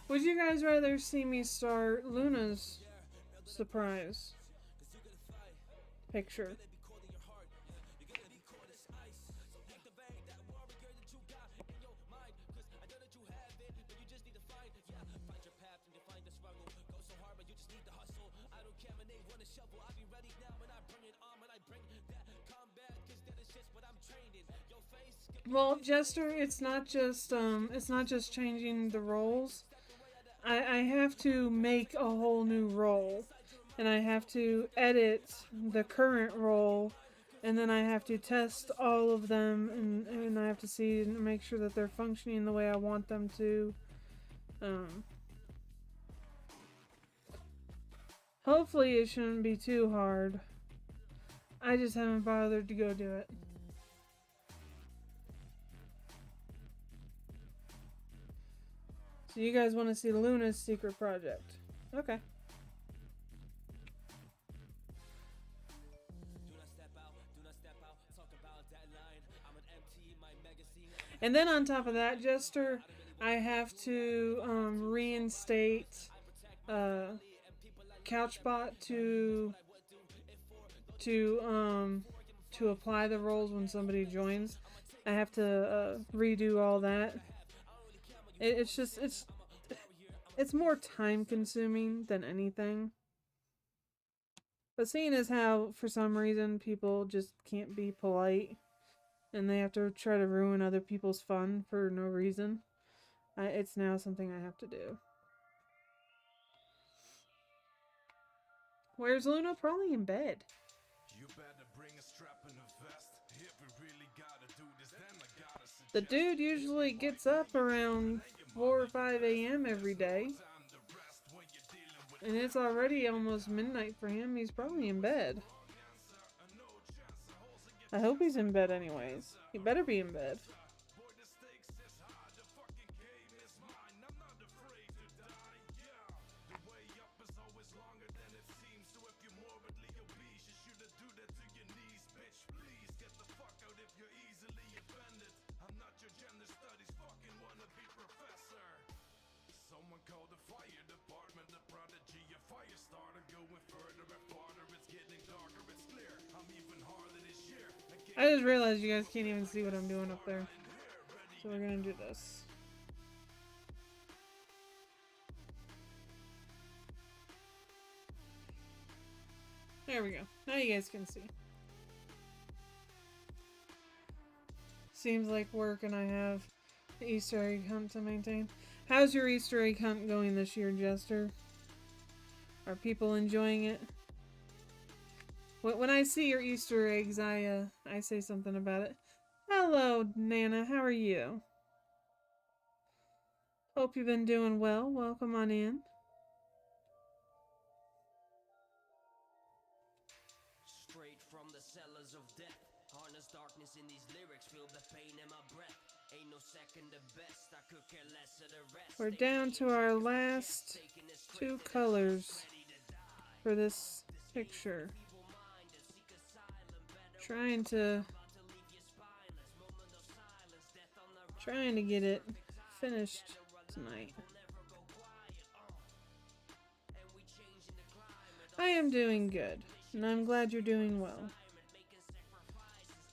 would you guys rather see me start Luna's surprise picture? Well, Jester, it's not just changing the roles. I have to make a whole new role, and I have to edit the current role, and then I have to test all of them, and I have to see and make sure that they're functioning the way I want them to. Hopefully it shouldn't be too hard. I just haven't bothered to go do it. So you guys want to see Luna's secret project. Okay. And then on top of that, Jester, I have to reinstate Couchbot to apply the roles when somebody joins. I have to redo all that. It's more time consuming than anything. But seeing as how for some reason people just can't be polite and they have to try to ruin other people's fun for no reason, it's now something I have to do. Where's Luna? Probably in bed. You better bring a strap and a vest. If we really gotta do this, then I gotta suggest. The dude usually gets up around 4 or 5 a.m. every day. And it's already almost midnight for him. He's probably in bed. I hope he's in bed anyways. He better be in bed. I just realized you guys can't even see what I'm doing up there. So we're gonna do this. There we go. Now you guys can see. Seems like work and I have the Easter egg hunt to maintain. How's your Easter egg hunt going this year, Jester? Are people enjoying it? When I see your Easter eggs, I say something about it. Hello, Nana. How are you? Hope you've been doing well. Welcome on in. Straight from the cellars of death. Harness darkness in these lyrics. Feel the pain in my breath. Ain't no second the best. I could care less of the rest. We're down to our last 2 colors for this picture. Trying to get it finished tonight. I am doing good, and I'm glad you're doing well.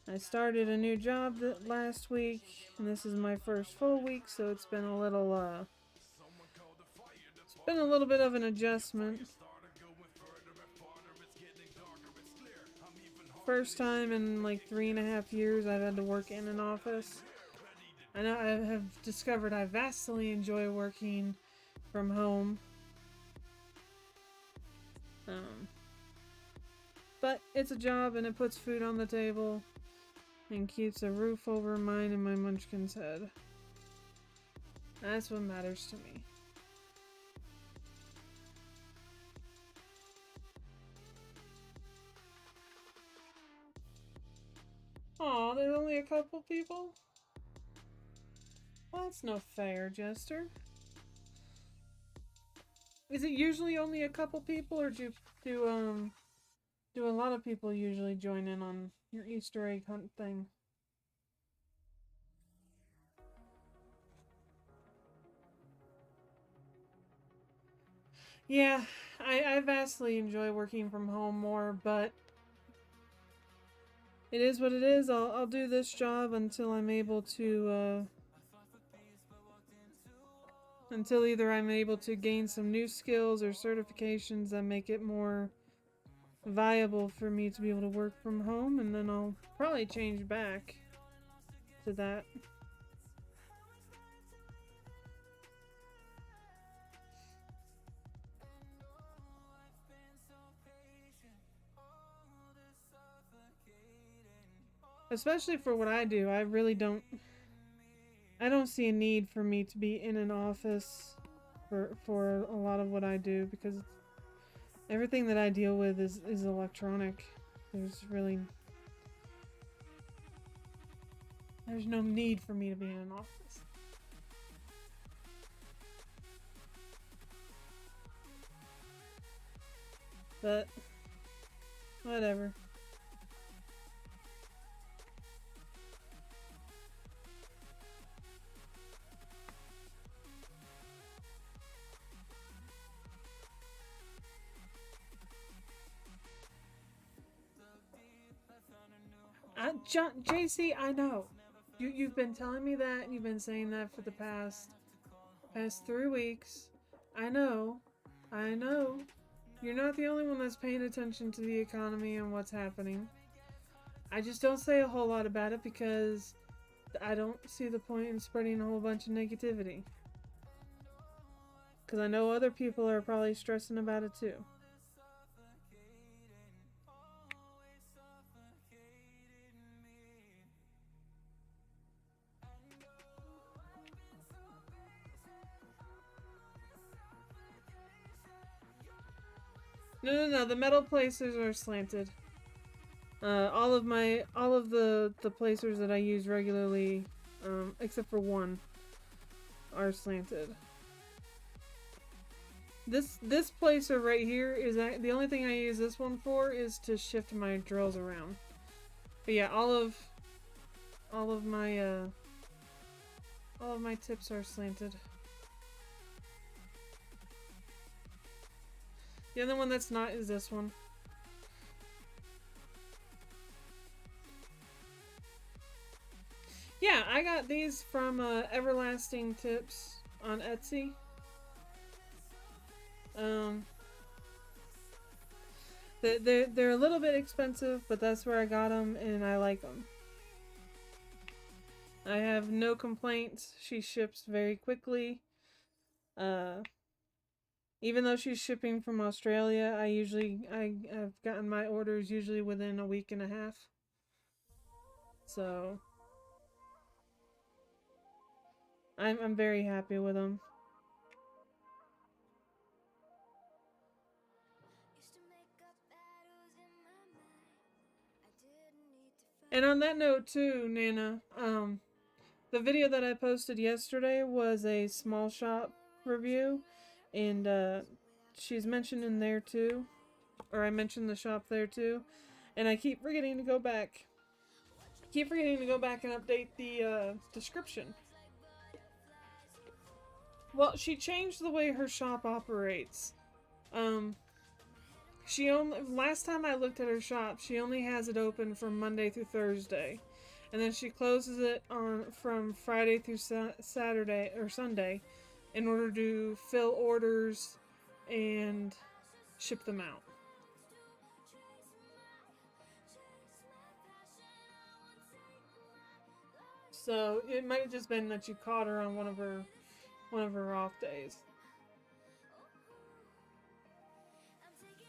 I started a new job last week, and this is my first full week, so it's been a little bit of an adjustment. First time in like 3.5 years I've had to work in an office. I know I have discovered I vastly enjoy working from home. But it's a job and it puts food on the table and keeps a roof over mine and my munchkin's head. That's what matters to me. Aw, there's only a couple people? Well, that's no fair, Jester. Is it usually only a couple people, or do a lot of people usually join in on your Easter egg hunt thing? Yeah, I vastly enjoy working from home more, but it is what it is. I'll do this job until I'm able to, until either I'm able to gain some new skills or certifications that make it more viable for me to be able to work from home, and then I'll probably change back to that. Especially for what I do, I don't see a need for me to be in an office for a lot of what I do, because everything that I deal with is electronic. There's no need for me to be in an office. But whatever. JC, I know. You've been telling me that, and you've been saying that for the past 3 weeks. I know. I know. You're not the only one that's paying attention to the economy and what's happening. I just don't say a whole lot about it because I don't see the point in spreading a whole bunch of negativity. Because I know other people are probably stressing about it too. No. The metal placers are slanted. All of the placers that I use regularly, except for one, are slanted. This placer right here is the only thing I use this one for is to shift my drills around. But yeah, all of my tips are slanted. The other one that's not is this one. Yeah, I got these from Everlasting Tips on Etsy. They're a little bit expensive, but that's where I got them, and I like them. I have no complaints. She ships very quickly. Even though she's shipping from Australia, I've gotten my orders usually within a week and a half. So I'm very happy with them. And on that note too, Nana, the video that I posted yesterday was a small shop review, and she's mentioned in there too, or I mentioned the shop there too, and I keep forgetting to go back. And update the description. Well, she changed the way her shop operates. Last time I looked at her shop, she only has it open from Monday through Thursday, and then she closes it from Friday through Saturday or Sunday, in order to fill orders and ship them out. So it might have just been that you caught her on one of her off days.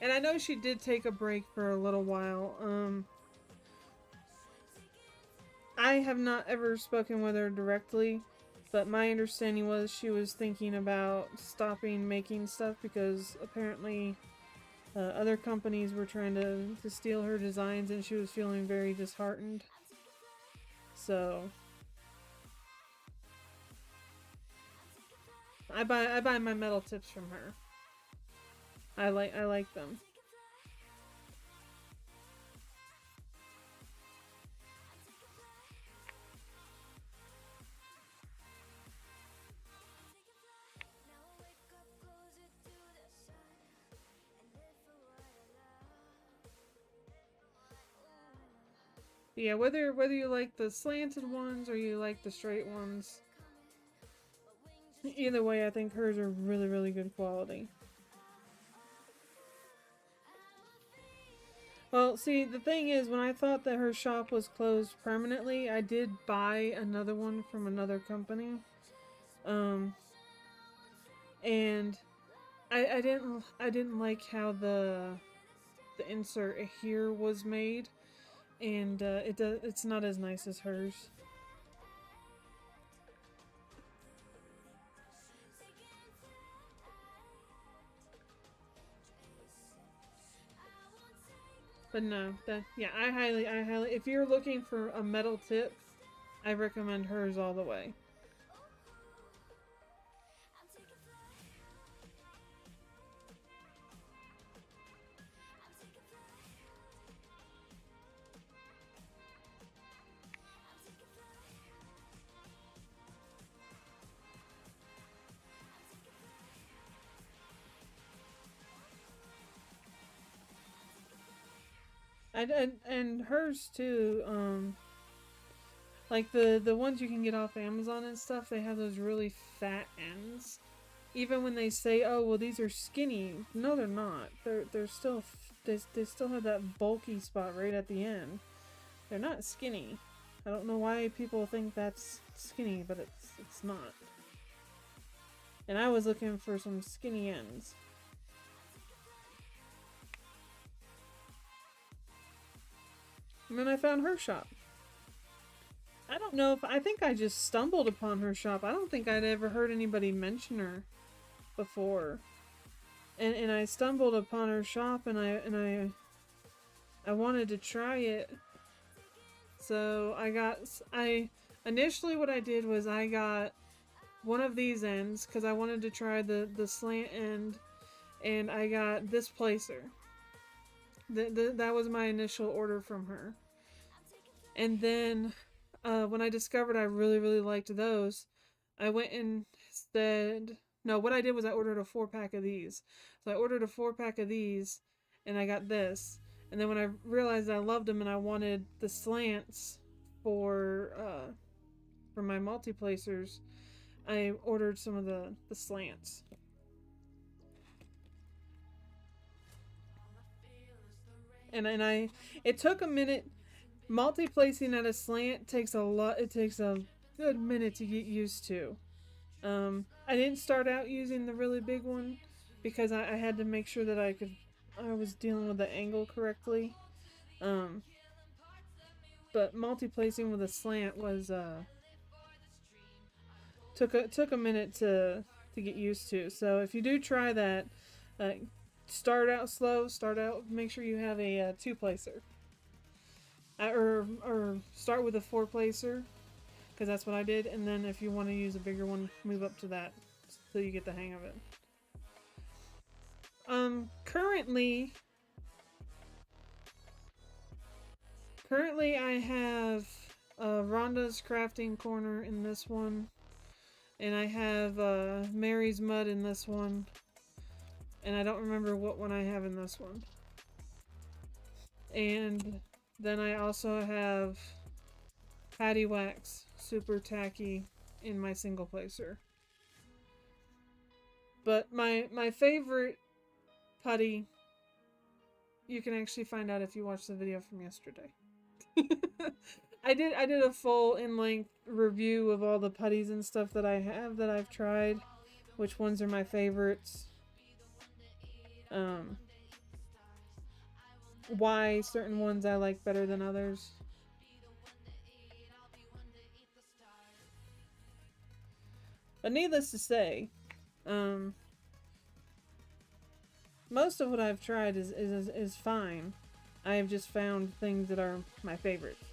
And I know she did take a break for a little while. I have not ever spoken with her directly, but my understanding was she was thinking about stopping making stuff because apparently other companies were trying to steal her designs, and she was feeling very disheartened. So I buy my metal tips from her. I like them. Yeah, whether you like the slanted ones or you like the straight ones, either way, I think hers are really, really good quality. Well, see, the thing is, when I thought that her shop was closed permanently, I did buy another one from another company. Um, and I didn't like how the insert here was made, and it's not as nice as hers. But no, yeah, I highly, if you're looking for a metal tip, I recommend hers all the way. And hers too. Like the ones you can get off Amazon and stuff, they have those really fat ends. Even when they say, "Oh, well, these are skinny," no, they're not. They're still they still have that bulky spot right at the end. They're not skinny. I don't know why people think that's skinny, but it's not. And I was looking for some skinny ends. And then I found her shop. I don't know if I think I just stumbled upon her shop. I don't think I'd ever heard anybody mention her before. And I stumbled upon her shop and I wanted to try it. So I initially what I did was I got one of these ends because I wanted to try the slant end, and I got this placer. That was my initial order from her. And then when I discovered I really, really liked those, I went and said, no, what I did was I ordered a 4-pack of these. So I ordered a 4-pack of these, and I got this. And then when I realized I loved them and I wanted the slants for my multi-placers, I ordered some of the slants. And it took a minute. Multi-placing at a slant takes it takes a good minute to get used to. I didn't start out using the really big one because I had to make sure that I was dealing with the angle correctly. But multi-placing with a slant was took a minute to get used to. So if you do try that, start out slow. Make sure you have a 2-placer. Or start with a 4-placer, because that's what I did, and then if you want to use a bigger one, move up to that so you get the hang of it. Currently I have Rhonda's Crafting Corner in this one, and I have Mary's Mud in this one, and I don't remember what one I have in this one. And then I also have Patty Wax Super Tacky in my single placer. But my favorite putty, you can actually find out if you watch the video from yesterday. I did a full in-length review of all the putties and stuff that I've tried, which ones are my favorites. Why certain ones I like better than others. But needless to say, most of what I've tried is fine. I have just found things that are my favorites.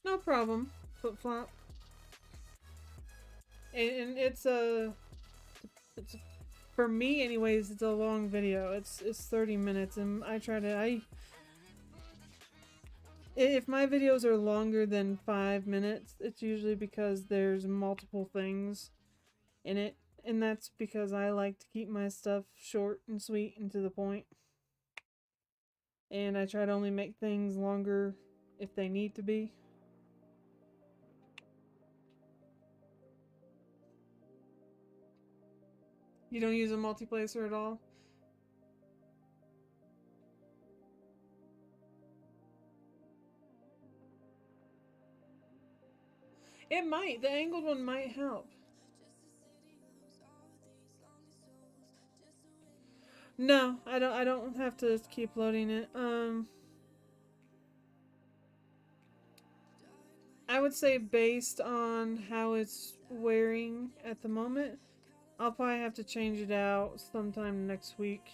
No problem. Flip flop. And it's a for me anyways, it's a long video. It's 30 minutes, and I try to if my videos are longer than 5 minutes, it's usually because there's multiple things in it, and that's because I like to keep my stuff short and sweet and to the point. And I try to only make things longer if they need to be. You don't use a multiplacer at all? It might. The angled one might help. No, I don't have to keep loading it. I would say based on how it's wearing at the moment, I'll probably have to change it out sometime next week.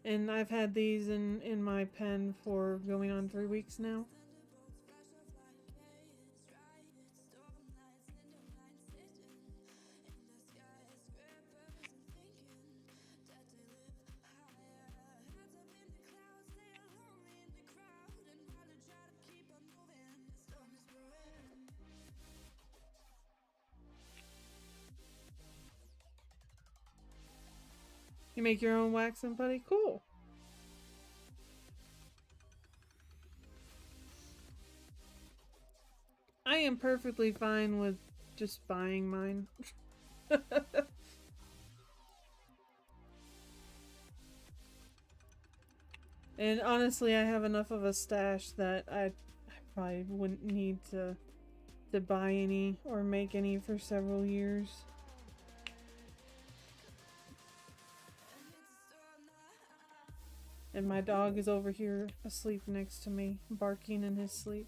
And I've had these in my pen for going on 3 weeks now. You make your own wax and putty? Cool. I am perfectly fine with just buying mine. And honestly, I have enough of a stash that I probably wouldn't need to buy any or make any for several years. And my dog is over here asleep next to me, barking in his sleep.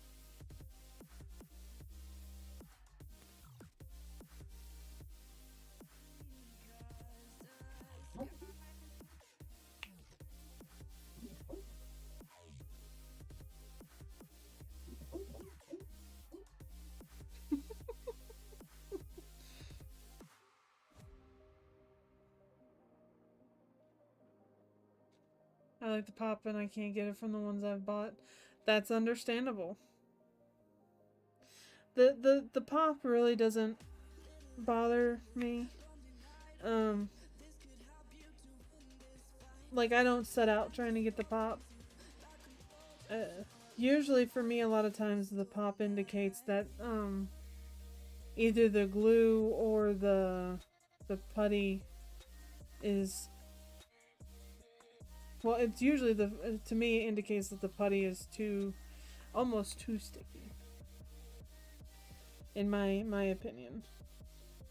I like the pop and I can't get it from the ones I've bought. That's understandable. The pop really doesn't bother me. Like I don't set out trying to get the pop. Usually for me a lot of times the pop indicates that either the glue or the putty is, well, it's usually to me it indicates that the putty is almost too sticky, in my opinion.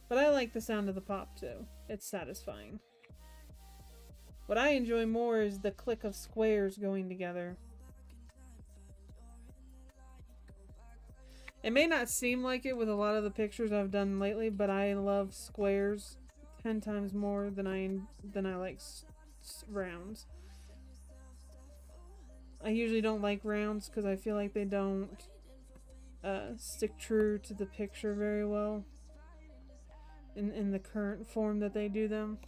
But I like the sound of the pop too. It's satisfying. What I enjoy more is the click of squares going together. It may not seem like it with a lot of the pictures I've done lately, but I love squares 10 times more than I like rounds. I usually don't like rounds because I feel like they don't stick true to the picture very well in the current form that they do them.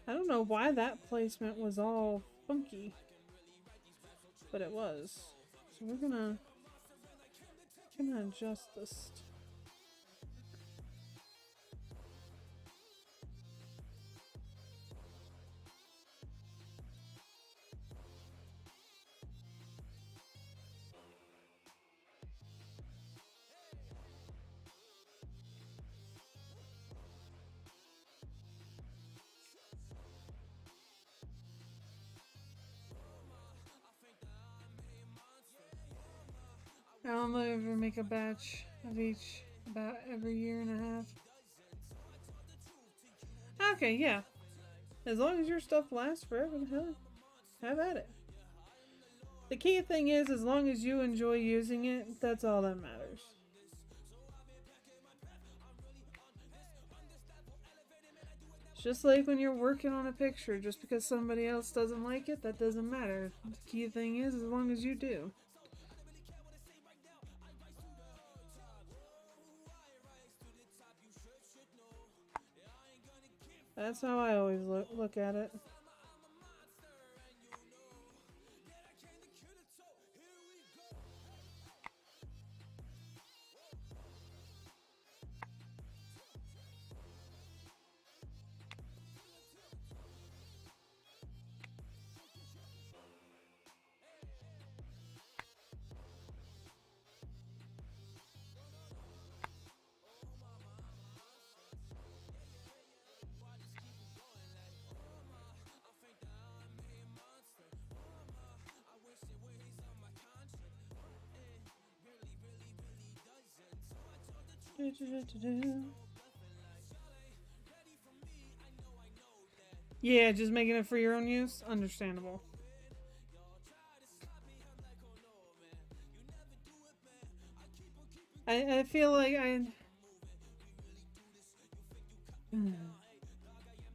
I don't know why that placement was all funky, but it was. So we're gonna adjust this. only ever make a batch of each about every year and a half. Okay, yeah. As long as your stuff lasts forever, hell, have at it. The key thing is, as long as you enjoy using it, that's all that matters. It's just like when you're working on a picture, just because somebody else doesn't like it, that doesn't matter. The key thing is, as long as you do. That's how I always look at it. Yeah, just making it for your own use? Understandable. I feel like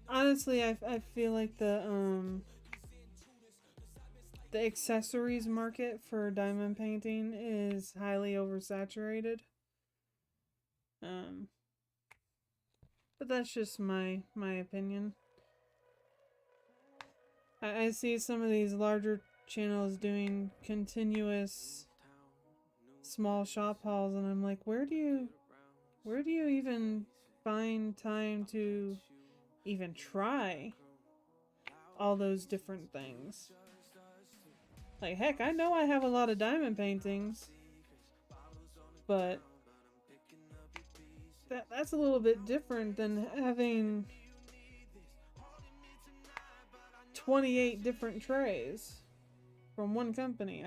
honestly, I feel like the accessories market for diamond painting is highly oversaturated. But that's just my opinion. I see some of these larger channels doing continuous small shop hauls, and I'm like, where do you even find time to even try all those different things? Like, heck, I know I have a lot of diamond paintings, but that's a little bit different than having 28 different trays from one company.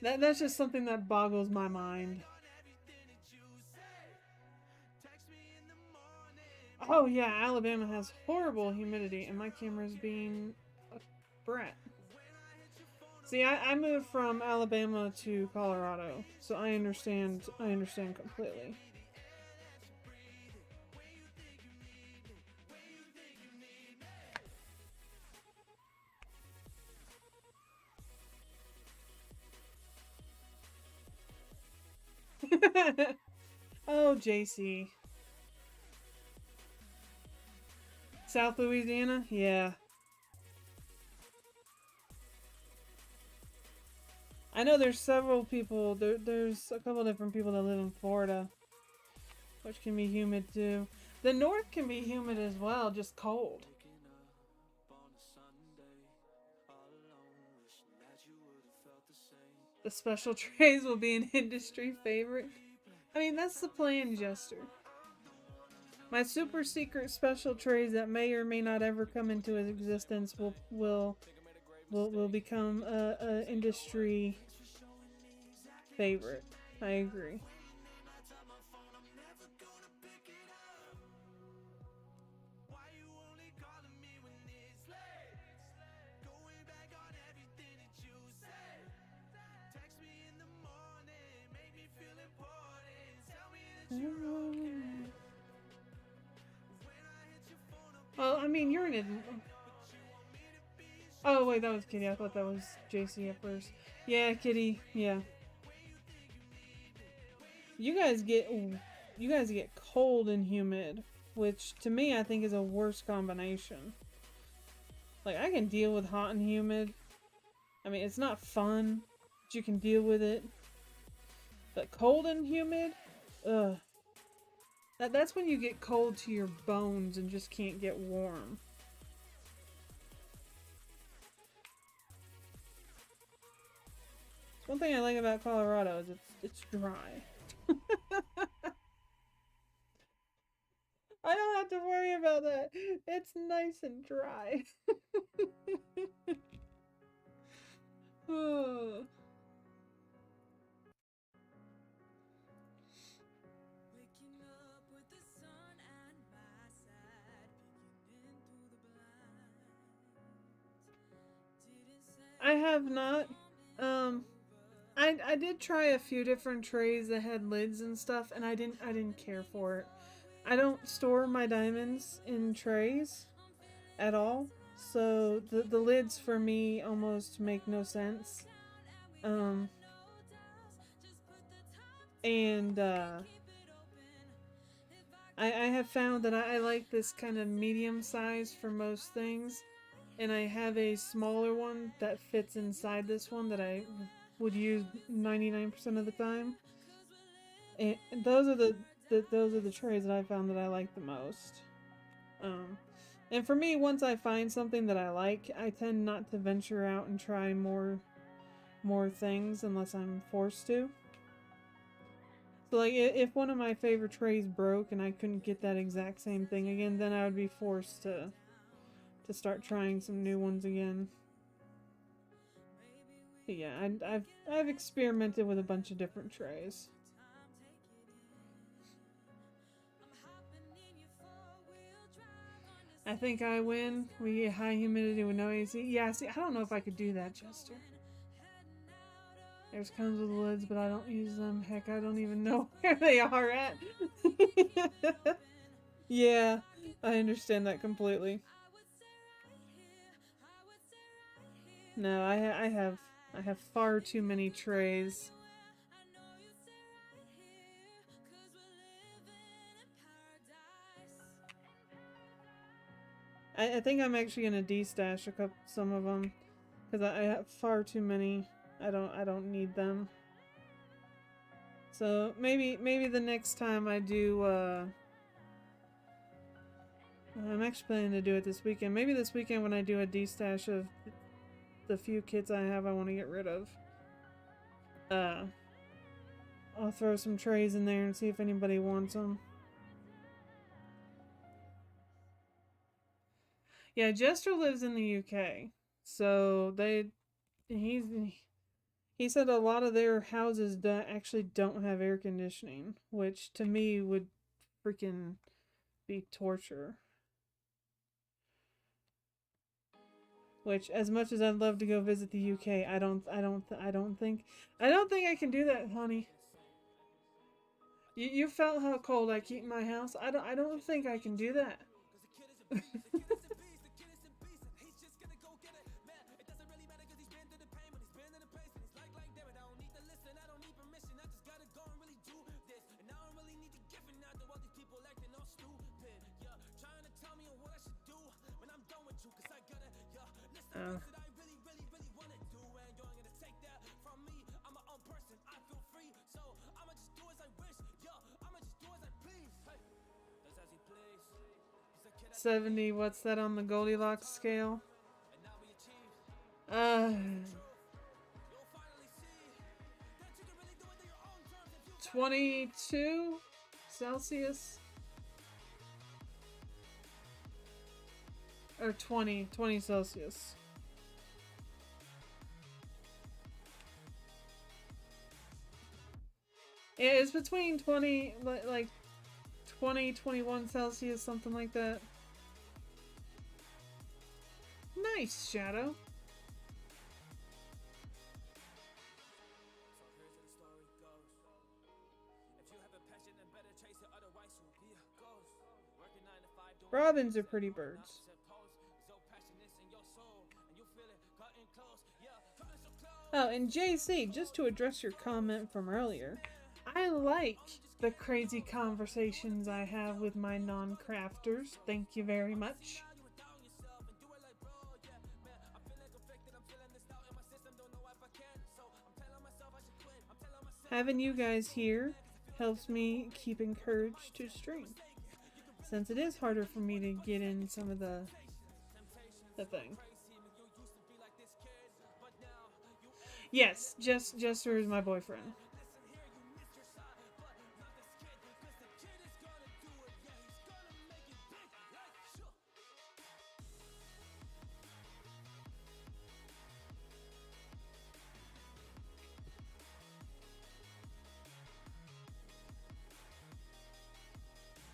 That's just something that boggles my mind. Oh yeah, Alabama has horrible humidity, and my camera's being a brat. See, I moved from Alabama to Colorado, so I understand completely. Oh, JC. South Louisiana? Yeah. I know there's several people, there's a couple different people that live in Florida, which can be humid too. The north can be humid as well, just cold. The special trays will be an industry favorite. I mean, that's the plan, Jester. My super secret special trays that may or may not ever come into existence will become a industry favorite. I agree. Well, I mean, you're in it. Oh wait, that was Kitty. I thought that was JC at first. Yeah, Kitty. Yeah. You guys get cold and humid, which to me I think is a worse combination. Like, I can deal with hot and humid. I mean, it's not fun, but you can deal with it. But cold and humid, ugh. That's when you get cold to your bones and just can't get warm. One thing I like about Colorado is it's dry. I don't have to worry about that. It's nice and dry. Oh. I have not. Um, I did try a few different trays that had lids and stuff, and I didn't care for it. I don't store my diamonds in trays at all, so the lids for me almost make no sense. Um, and I have found that I like this kind of medium size for most things, and I have a smaller one that fits inside this one that I would use 99% of the time. And those are those are the trays that I found that I like the most. Um, and for me, once I find something that I like, I tend not to venture out and try more things unless I'm forced to. So like if one of my favorite trays broke and I couldn't get that exact same thing again, then I would be forced to start trying some new ones again. But yeah, I've experimented with a bunch of different trays. I think I win. We get high humidity with no AC. Yeah, see, I don't know if I could do that, Chester. There's comes with lids, but I don't use them. Heck, I don't even know where they are at. Yeah, I understand that completely. No, I have far too many trays. I think I'm actually gonna destash some of them because I have far too many. I don't need them. So maybe the next time I do I'm actually planning to do it this weekend. Maybe this weekend when I do a destash of the few kits I have I want to get rid of. I'll throw some trays in there and see if anybody wants them. Yeah, Jester lives in the UK, so he said a lot of their houses actually don't have air conditioning, which to me would freaking be torture. Which, as much as I'd love to go visit the UK, I don't think I can do that, honey. You felt how cold I keep my house. I don't think I can do that. Uh, $70, what's that on the Goldilocks scale? 22 Celsius? Or 20 Celsius. Yeah, it's between 20, like 20, 21 Celsius, something like that. Nice, Shadow. Robins are pretty birds. Oh, and JC, just to address your comment from earlier, I like the crazy conversations I have with my non-crafters. Thank you very much. Having you guys here helps me keep encouraged to stream, since it is harder for me to get in some of the thing. Yes, Jester is my boyfriend.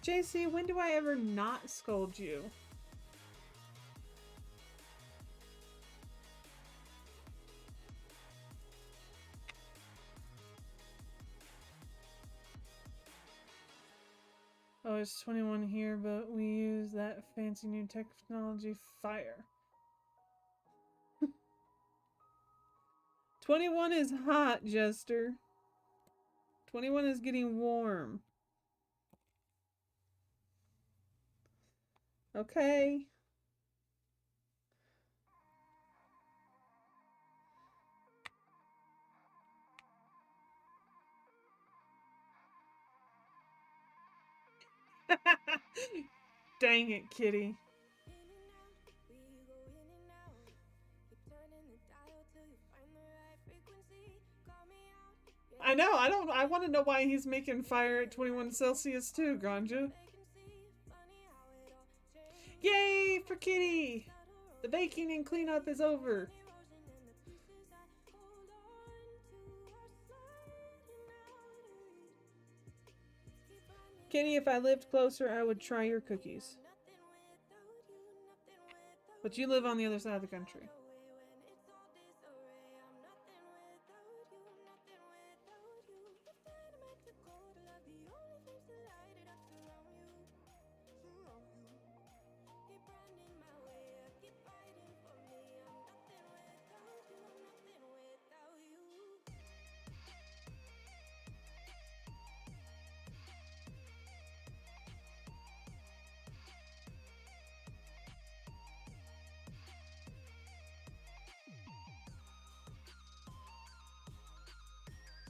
JC, when do I ever not scold you? Oh, it's 21 here, but we use that fancy new technology, fire. 21 is hot, Jester. 21 is getting warm. Okay. Dang it, kitty. I know, I want to know why he's making fire at 21 Celsius too, Ganja. Yay for kitty! The baking and cleanup is over. Kitty, if I lived closer, I would try your cookies. But you live on the other side of the country.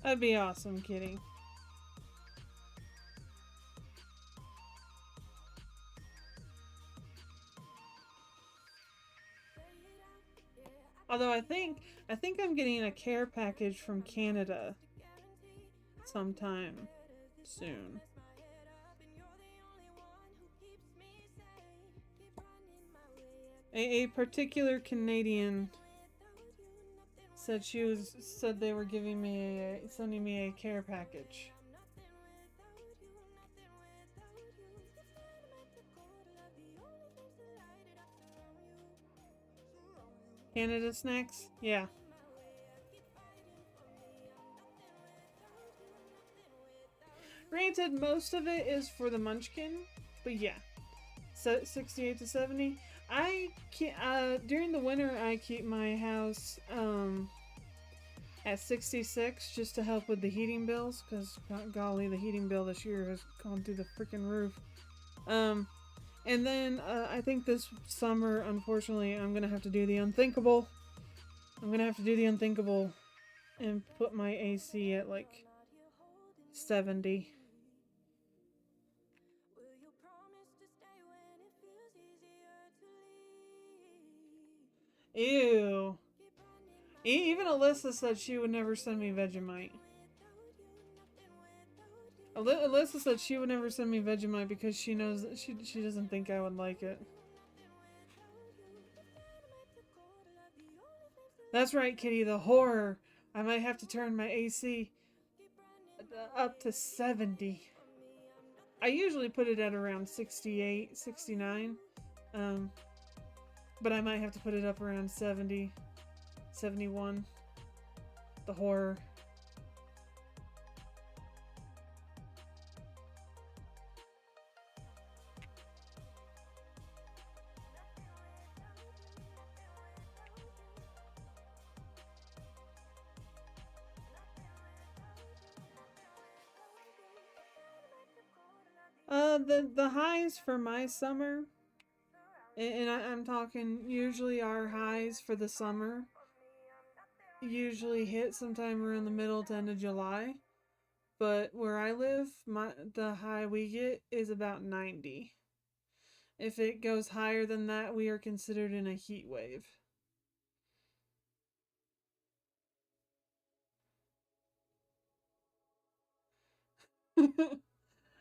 That'd be awesome, kitty. Although I think I'm getting a care package from Canada sometime soon. A particular Canadian said they were sending me a care package. Canada snacks? Yeah. Granted, most of it is for the munchkin, but yeah. So 68 to 70. I can't, during the winter, I keep my house, at 66 just to help with the heating bills, because golly, the heating bill this year has gone through the freaking roof. And then I think this summer, unfortunately, I'm gonna have to do the unthinkable. I'm gonna have to do the unthinkable and put my AC at like 70. Ew. Even Alyssa said she would never send me Vegemite. Alyssa said she would never send me Vegemite because she knows that she doesn't think I would like it. That's right, Kitty, the horror. I might have to turn my AC up to 70. I usually put it at around 68, 69. But I might have to put it up around 70, 71. The horror. The highs for my summer, and I'm talking usually our highs for the summer, usually hit sometime around the middle to end of July. But where I live, the high we get is about 90. If it goes higher than that, we are considered in a heat wave.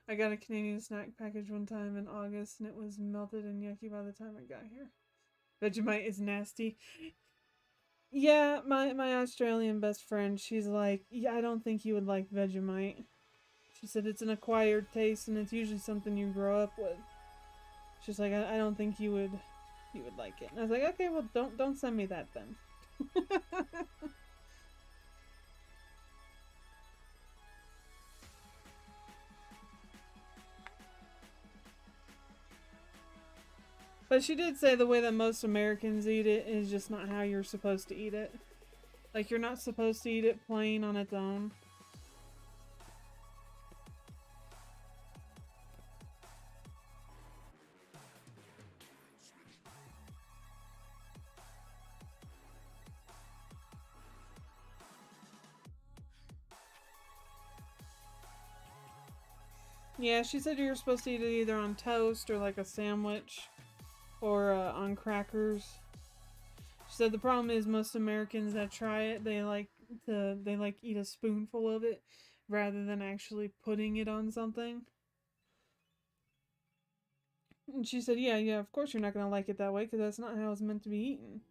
I got a Canadian snack package one time in August and it was melted and yucky by the time I got here. Vegemite is nasty. Yeah, my Australian best friend, she's like, yeah, I don't think you would like Vegemite. She said it's an acquired taste and it's usually something you grow up with. She's like, I don't think you would like it. And I was like, okay, well don't send me that then. But she did say the way that most Americans eat it is just not how you're supposed to eat it. Like, you're not supposed to eat it plain on its own. Yeah, she said you're supposed to eat it either on toast or like a sandwich or on crackers. She said the problem is most Americans that try it, they like eat a spoonful of it rather than actually putting it on something. And she said, yeah, of course you're not going to like it that way because that's not how it's meant to be eaten.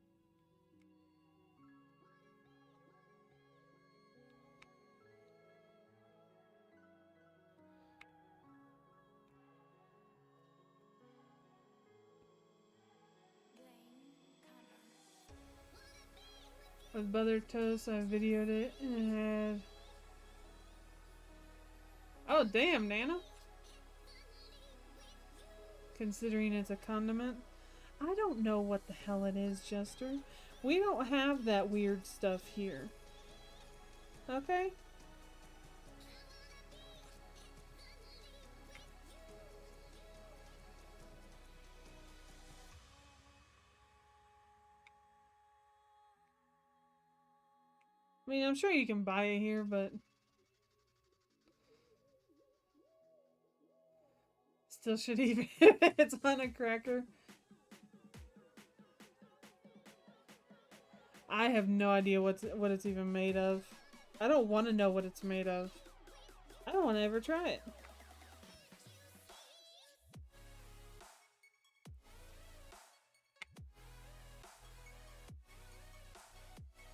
With buttered toast, I videoed it and it had... Oh, damn, Nana. Considering it's a condiment. I don't know what the hell it is, Jester. We don't have that weird stuff here. Okay? I mean, I'm sure you can buy it here, but... Still should eat it if it's on a cracker. I have no idea what it's even made of. I don't want to know what it's made of. I don't want to ever try it.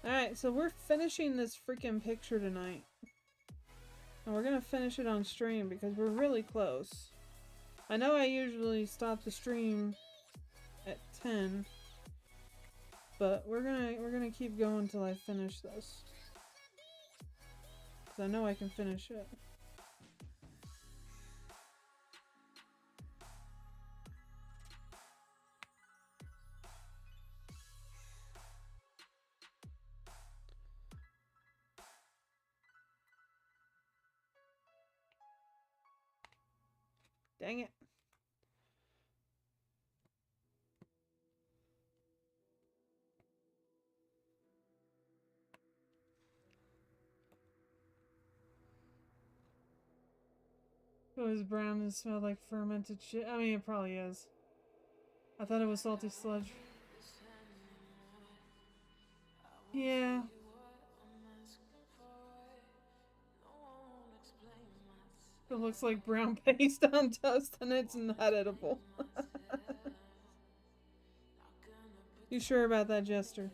Alright, so we're finishing this freaking picture tonight. And we're gonna finish it on stream because we're really close. I know I usually stop the stream at 10. But we're gonna keep going till I finish this. Cause I know I can finish it. Dang it. It was brown and smelled like fermented shit. I mean, it probably is. I thought it was salty sludge. Yeah. It looks like brown paste on toast and it's not edible. You sure about that, Jester?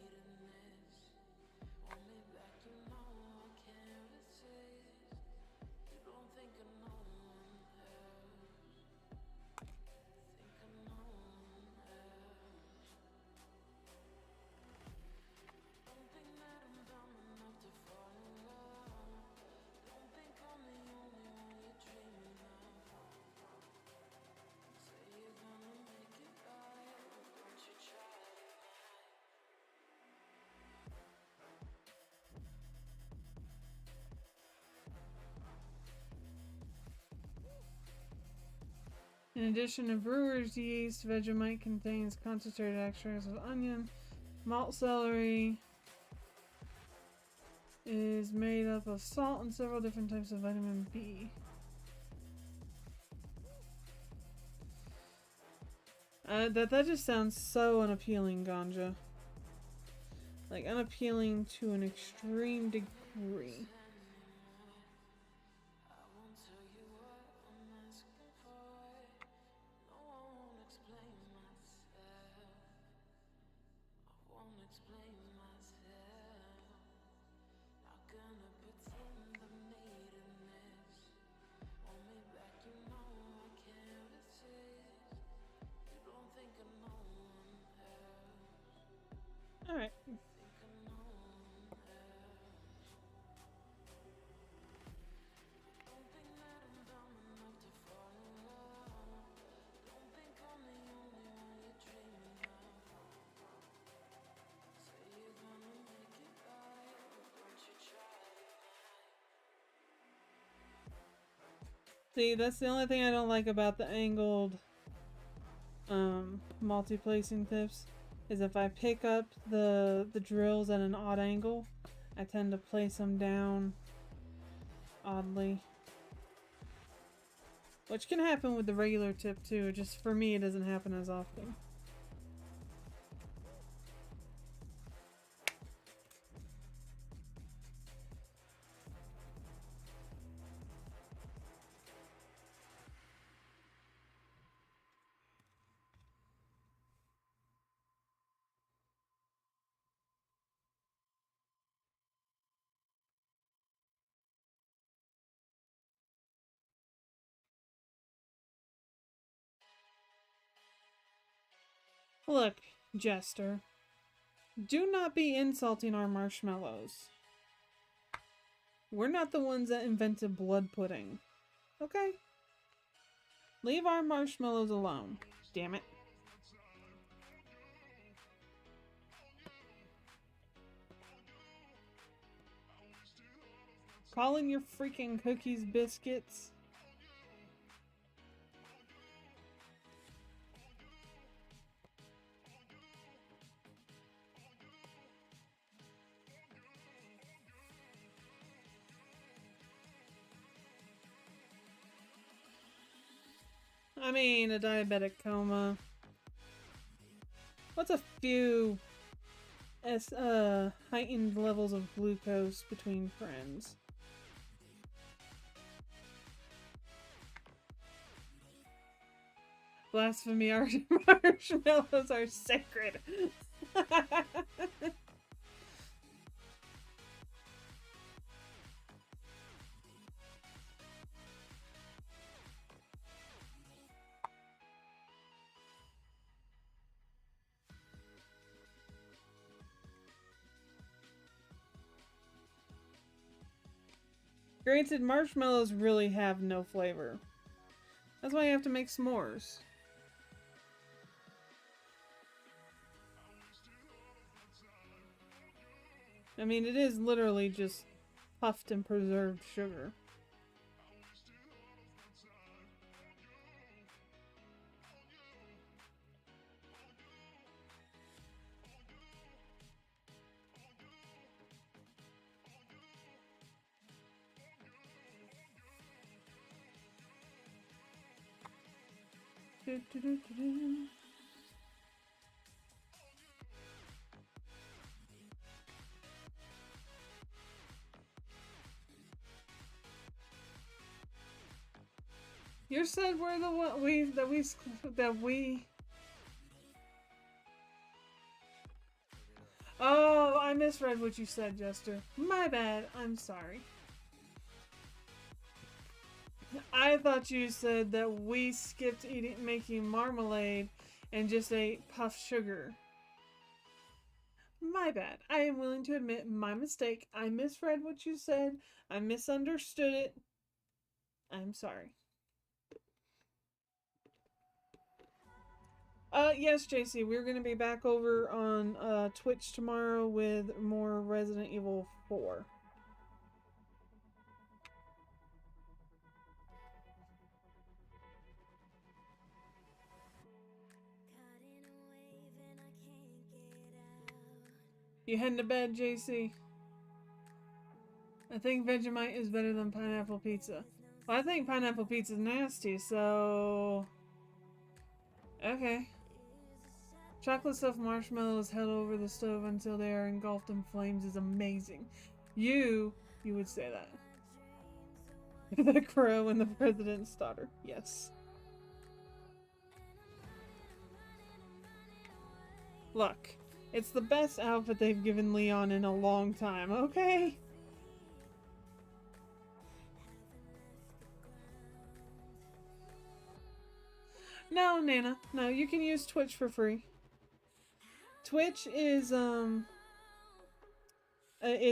In addition to brewer's yeast, Vegemite contains concentrated extracts of onion, malt celery. It is made up of salt and several different types of vitamin B. That just sounds so unappealing, Ganja. Like, unappealing to an extreme degree. Alright. See, that's the only thing I don't like about the angled multi-placing tips, is if I pick up the drills at an odd angle, I tend to place them down oddly. Which can happen with the regular tip too, just for me it doesn't happen as often. Look, Jester, do not be insulting our marshmallows. We're not the ones that invented blood pudding. Okay? Leave our marshmallows alone. Damn it. Calling your freaking cookies biscuits? I mean, a diabetic coma. What's a few heightened levels of glucose between friends? Blasphemy, our marshmallows are sacred. Granted, marshmallows really have no flavor. That's why you have to make s'mores. I mean, it is literally just puffed and preserved sugar. Do, do, do, do, do. You said we're the one that we. Oh, I misread what you said, Jester. My bad. I'm sorry. I thought you said that we skipped making marmalade and just ate puffed sugar. My bad. I am willing to admit my mistake. I misread what you said. I misunderstood it. I'm sorry. Yes, JC, we're gonna be back over on Twitch tomorrow with more Resident Evil 4. You heading to bed, JC? I think Vegemite is better than pineapple pizza. Well, I think pineapple pizza is nasty, so... Okay. Chocolate stuffed marshmallows held over the stove until they are engulfed in flames is amazing. You would say that. The crow and the president's daughter. Yes. Look, it's the best outfit they've given Leon in a long time, okay? No, Nana. No, you can use Twitch for free. Twitch is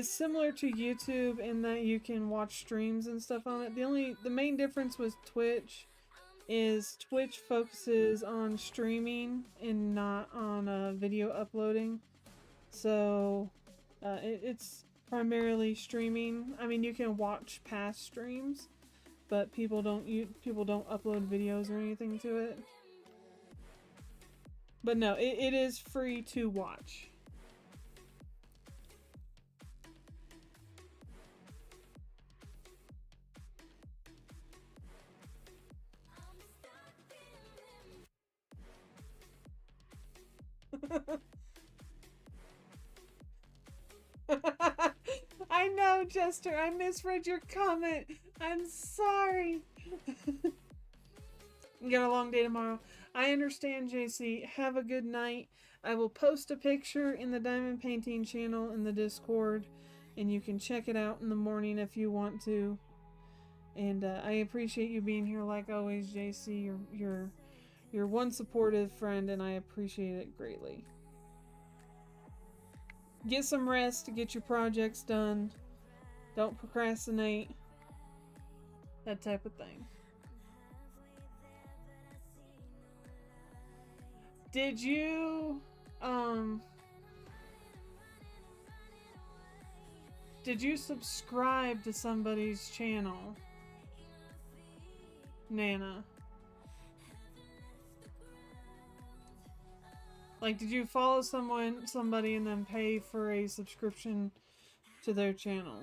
similar to YouTube in that you can watch streams and stuff on it. The main difference with Twitch is Twitch focuses on streaming and not on video uploading. So it's primarily streaming. I mean, you can watch past streams, but people don't upload videos or anything to it. But no, it is free to watch. I know, Jester. I misread your comment. I'm sorry. You got a long day tomorrow. I understand, JC. Have a good night. I will post a picture in the diamond painting channel in the Discord, and you can check it out in the morning if you want to. And I appreciate you being here like always, JC. You're one supportive friend, and I appreciate it greatly. Get some rest to get your projects done. Don't procrastinate. That type of thing. Did you subscribe to somebody's channel? Nana. Like, did you follow somebody and then pay for a subscription to their channel?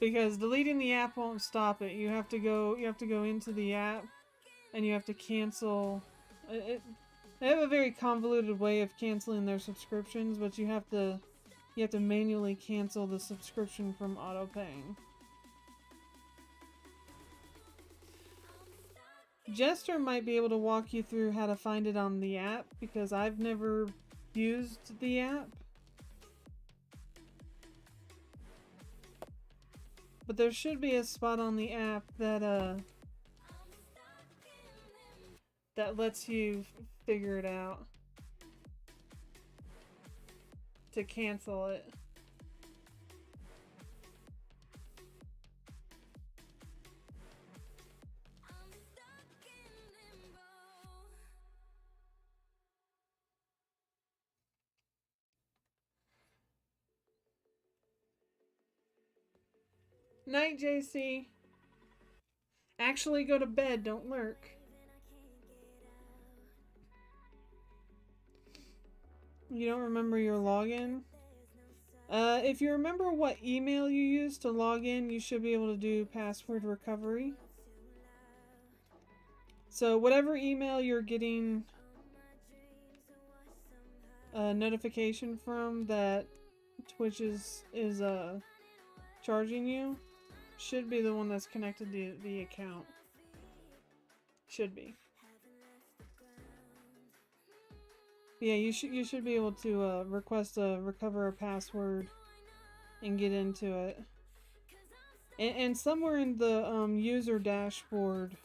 Because deleting the app won't stop it. You have to go into the app and you have to cancel it. They have a very convoluted way of canceling their subscriptions, but you have to manually cancel the subscription from auto-paying. Jester might be able to walk you through how to find it on the app, because I've never used the app. But there should be a spot on the app that lets you figure it out to cancel it. Night, JC. Actually go to bed, don't lurk. You don't remember your login? If you remember what email you used to log in, you should be able to do password recovery. So whatever email you're getting a notification from that Twitch is charging you, should be the one that's connected to the account. Should be. Yeah, you should be able to request a recover a password and get into it. And somewhere in the user dashboard,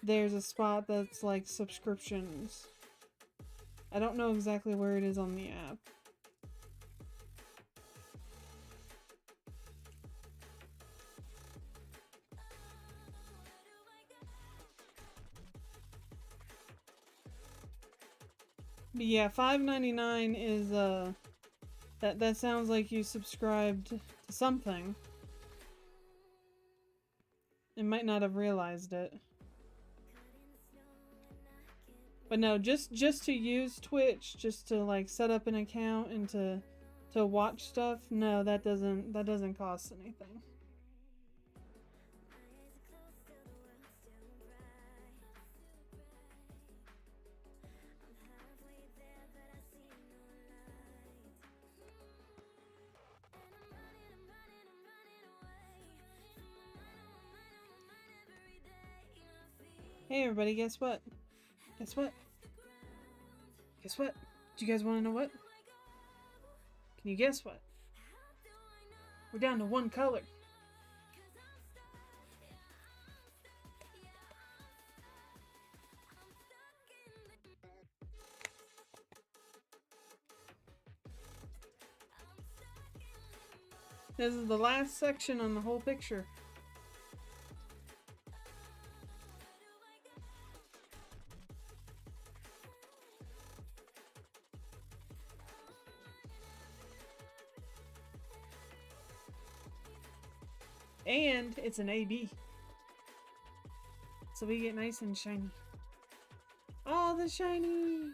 there's a spot that's like subscriptions. I don't know exactly where it is on the app. But yeah, $5.99 is that sounds like you subscribed to something. It might not have realized it. But no, just to use Twitch, just to like set up an account and to watch stuff, no, that doesn't cost anything. Hey everybody, guess what? Guess what? Guess what? Do you guys want to know what? Can you guess what? We're down to one color. This is the last section on the whole picture. And it's an AB. So we get nice and shiny. All the shiny!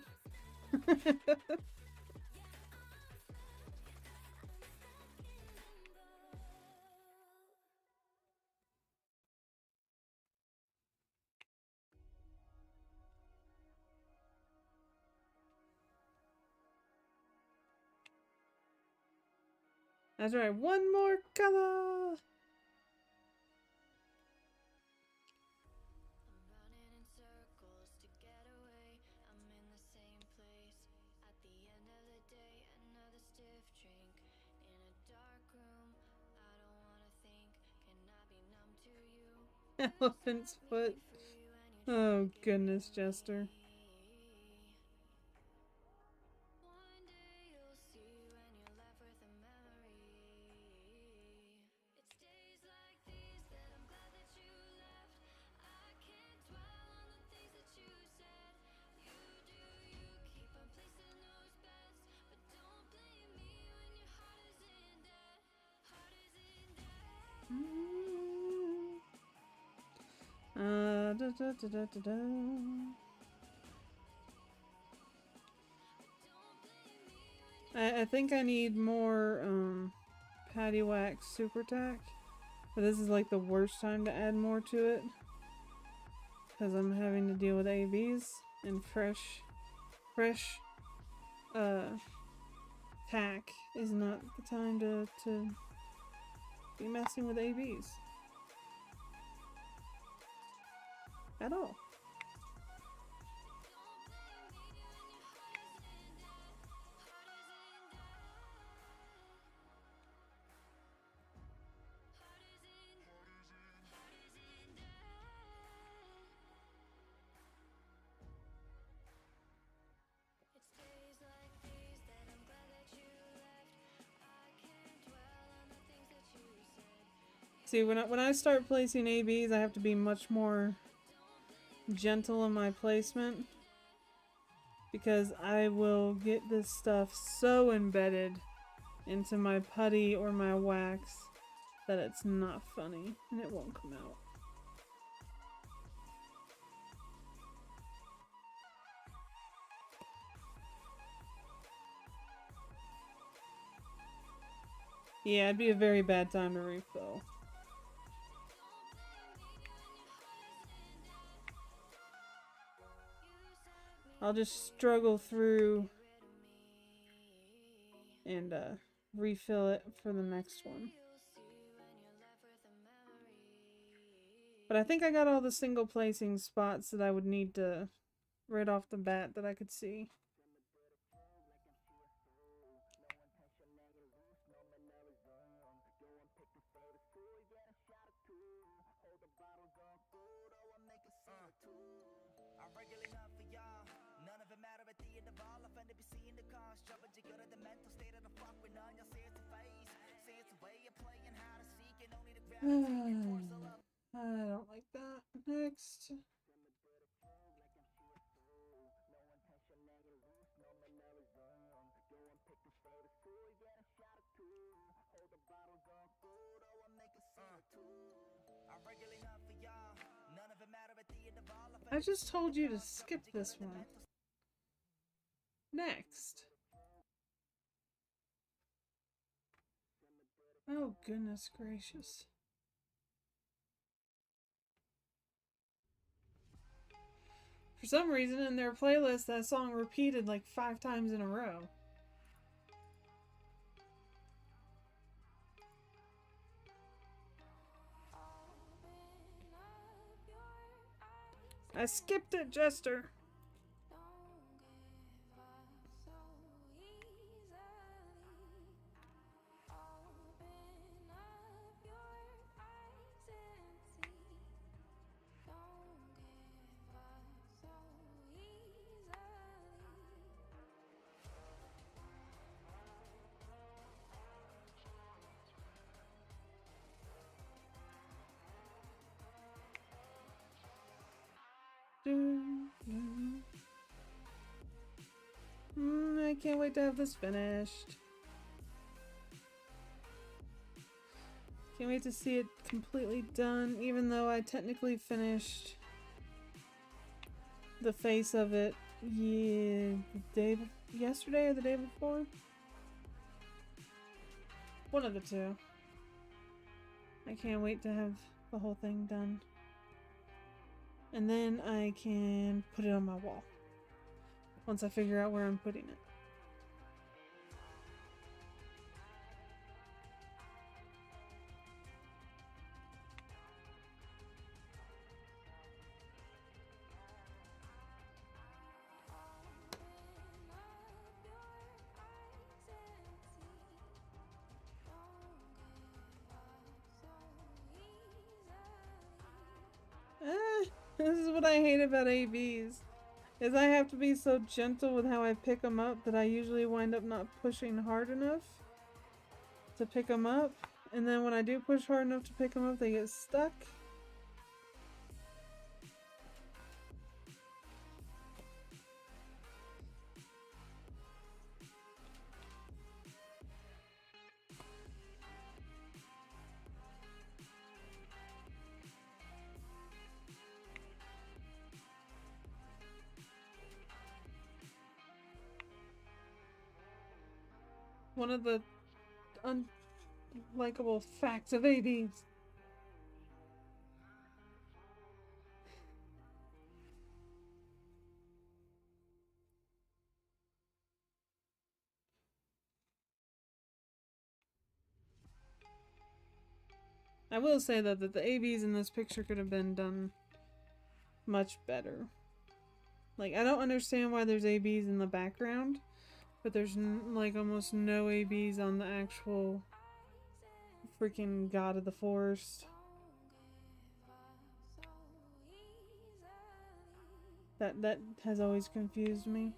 That's right, one more color! Elephant's foot. Oh goodness, Jester. Da, da, da, da, da, da. I think I need more patty wax super tack, but this is like the worst time to add more to it because I'm having to deal with ABs and fresh tack is not the time to be messing with ABs at all. See, when I start placing ABs, I have to be much more gentle in my placement because I will get this stuff so embedded into my putty or my wax that it's not funny and it won't come out. Yeah, it'd be a very bad time to refill. I'll just struggle through and refill it for the next one. But I think I got all the single placing spots that I would need to right off the bat that I could see. I don't like that. Next. I just told you to skip this one. Next. Oh, goodness gracious. For some reason, in their playlist, that song repeated like 5 times in a row. I skipped it, Jester. I can't wait to have this finished. Can't wait to see it completely done, even though I technically finished the face of it yesterday or the day before. One of the two. I can't wait to have the whole thing done. And then I can put it on my wall. Once I figure out where I'm putting it. This is what I hate about ABs. Is I have to be so gentle with how I pick them up that I usually wind up not pushing hard enough to pick them up. And then when I do push hard enough to pick them up, they get stuck. One of the unlikable facts of ABs. I will say though that the ABs in this picture could have been done much better. Like, I don't understand why there's ABs in the background, but there's like almost no ABs on the actual freaking god of the forest. That has always confused me.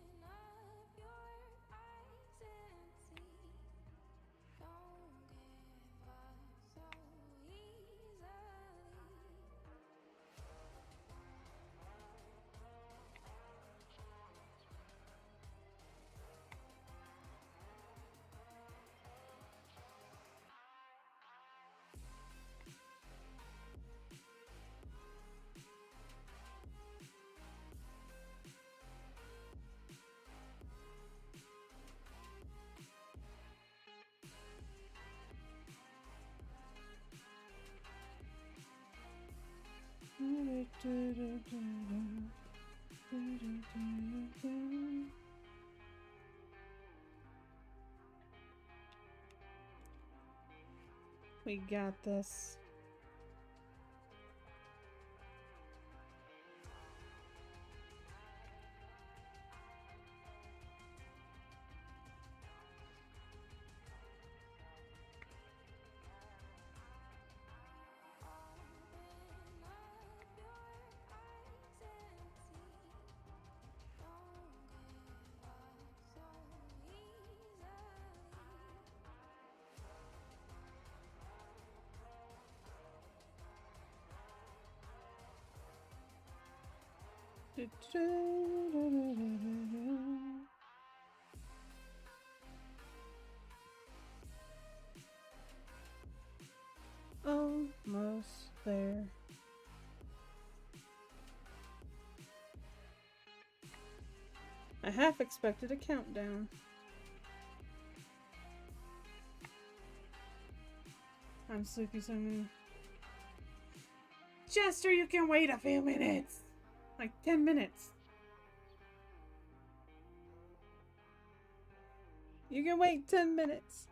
We got this. Almost there. I half expected a countdown. I'm sleepy, so I'm gonna... Jester, you can wait a few minutes! Like 10 minutes. You can wait 10 minutes.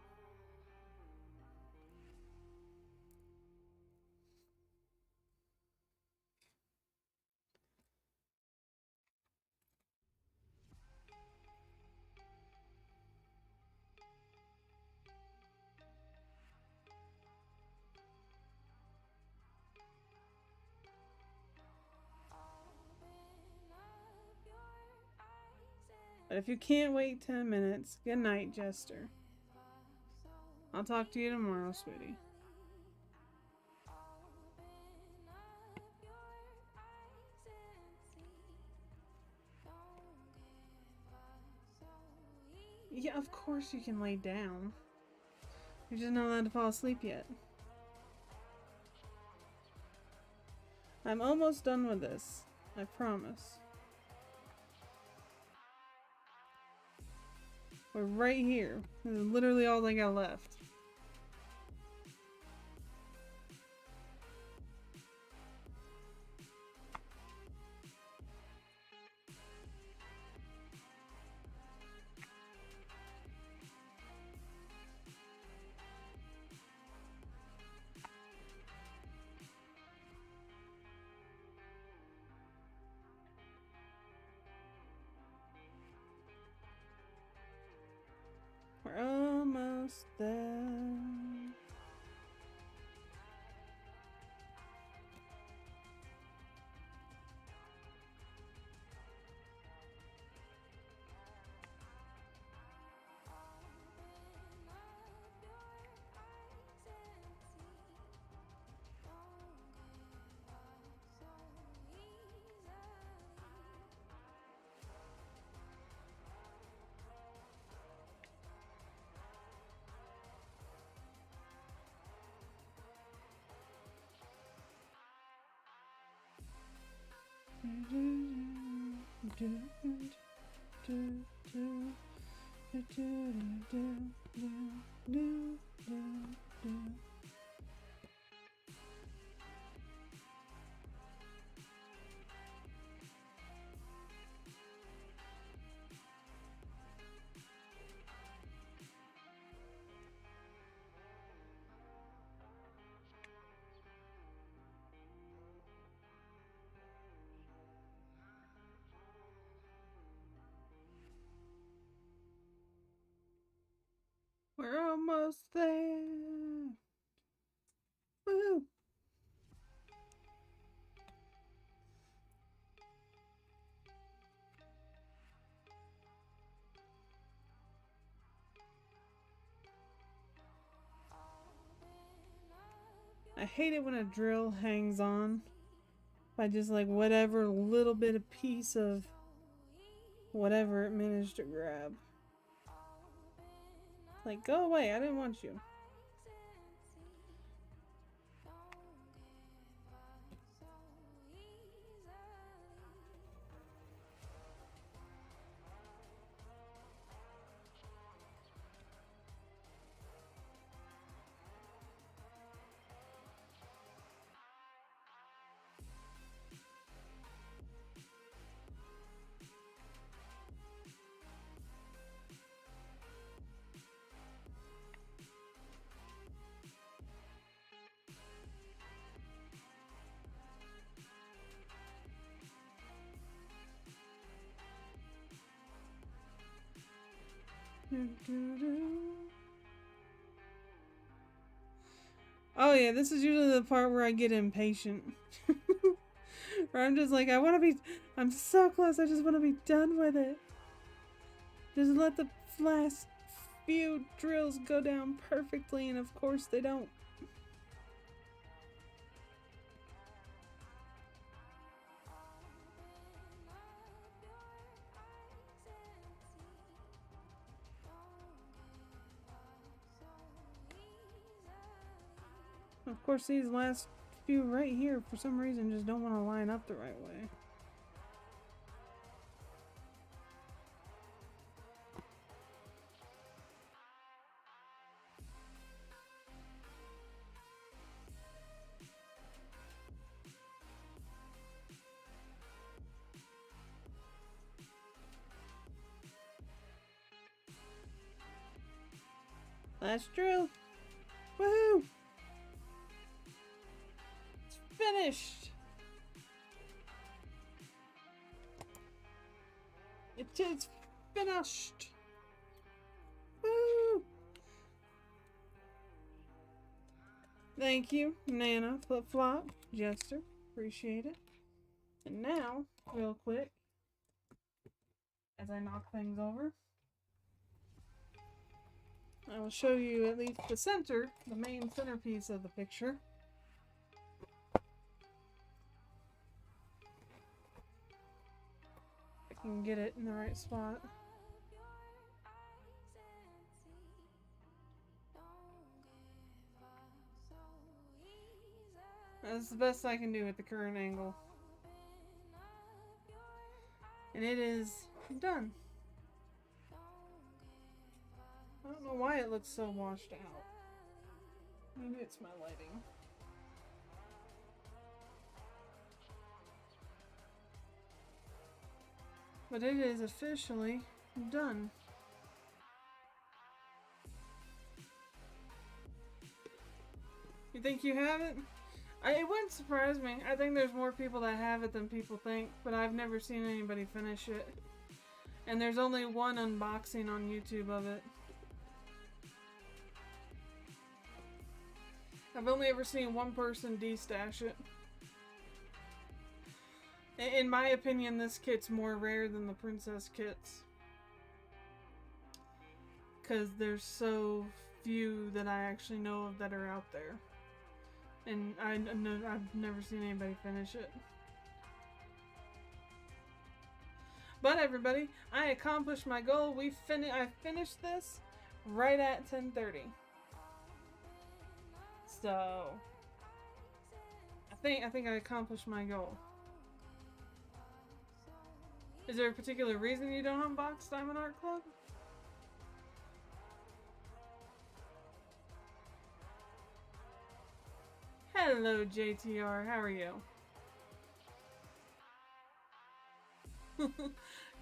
But if you can't wait 10 minutes, good night, Jester. I'll talk to you tomorrow, sweetie. Yeah, of course you can lay down. You're just not allowed to fall asleep yet. I'm almost done with this. I promise. We're right here. This is literally all I got left. We're almost there. We're almost there. Woo! I hate it when a drill hangs on by just like whatever little bit of piece of whatever it managed to grab. Like, go away, I didn't want you. Oh yeah, this is usually the part where I get impatient. Where I'm just like, I'm so close, I just want to be done with it. Just let the last few drills go down perfectly, and of course they don't. Of course, these last few right here, for some reason, just don't want to line up the right way. Last drill. Woohoo! It's finished. It is finished. Woo! Thank you, Nana, Flip Flop, Jester. Appreciate it. And now, real quick, as I knock things over, I will show you at least the center, the main centerpiece of the picture. I can get it in the right spot. That's the best I can do at the current angle. And it is done. I don't know why it looks so washed out. Maybe it's my lighting. But it is officially done. You think you have it? It wouldn't surprise me. I think there's more people that have it than people think, but I've never seen anybody finish it. And there's only one unboxing on YouTube of it. I've only ever seen one person de-stash it. In my opinion, this kit's more rare than the princess kits. Because there's so few that I actually know of that are out there. And I've never seen anybody finish it. But everybody, I accomplished my goal. I finished this right at 10:30. So I think I accomplished my goal. Is there a particular reason you don't unbox Diamond Art Club? Hello, JTR. How are you?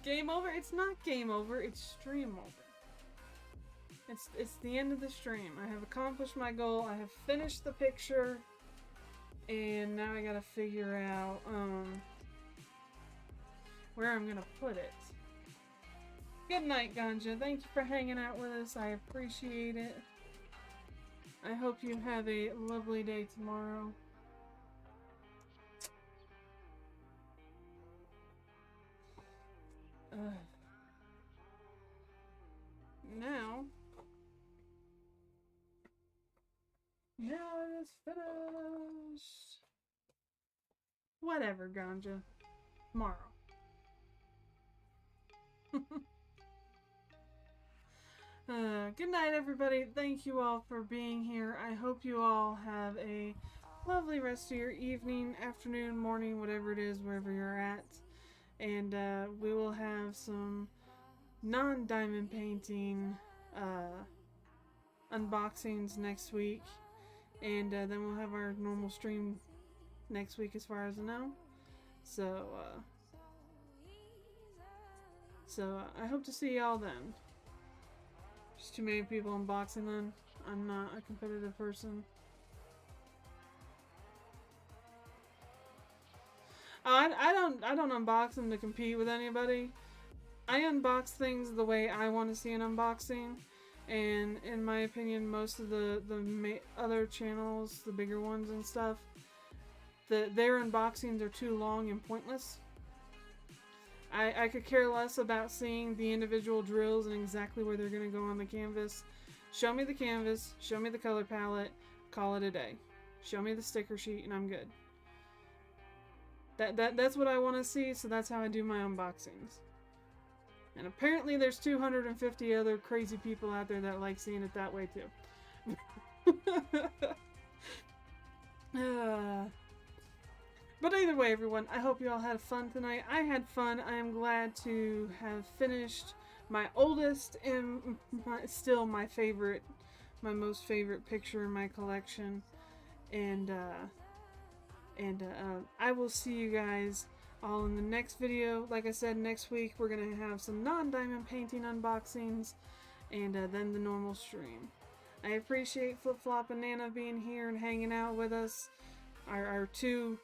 Game over? It's not game over. It's stream over. It's the end of the stream. I have accomplished my goal. I have finished the picture, and now I gotta figure out where I'm gonna put it. Good night, Ganja. Thank you for hanging out with us. I appreciate it. I hope you have a lovely day tomorrow. Now it is finished. Whatever, Ganja. Tomorrow. Good night, everybody. Thank you all for being here. I hope you all have a lovely rest of your evening, afternoon, morning, whatever it is, wherever you're at. And we will have some non-diamond painting unboxings next week. And then we'll have our normal stream next week as far as I know. So I hope to see y'all then. There's too many people unboxing then. I'm not a competitive person. I don't unbox them to compete with anybody. I unbox things the way I want to see an unboxing, and in my opinion, most of the other channels, the bigger ones and stuff, their unboxings are too long and pointless. I could care less about seeing the individual drills and exactly where they're going to go on the canvas. Show me the canvas, show me the color palette, call it a day. Show me the sticker sheet and I'm good. That's what I want to see, so that's how I do my unboxings. And apparently there's 250 other crazy people out there that like seeing it that way too. But either way, everyone, I hope you all had fun tonight. I had fun. I am glad to have finished my oldest and still my most favorite picture in my collection. And I will see you guys all in the next video. Like I said, next week we're going to have some non-diamond painting unboxings and then the normal stream. I appreciate Flip Flop and Nana being here and hanging out with us. Our two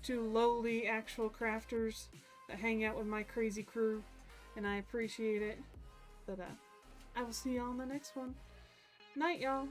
lowly actual crafters that hang out with my crazy crew, and I appreciate it. But I will see y'all in the next one. Night, y'all.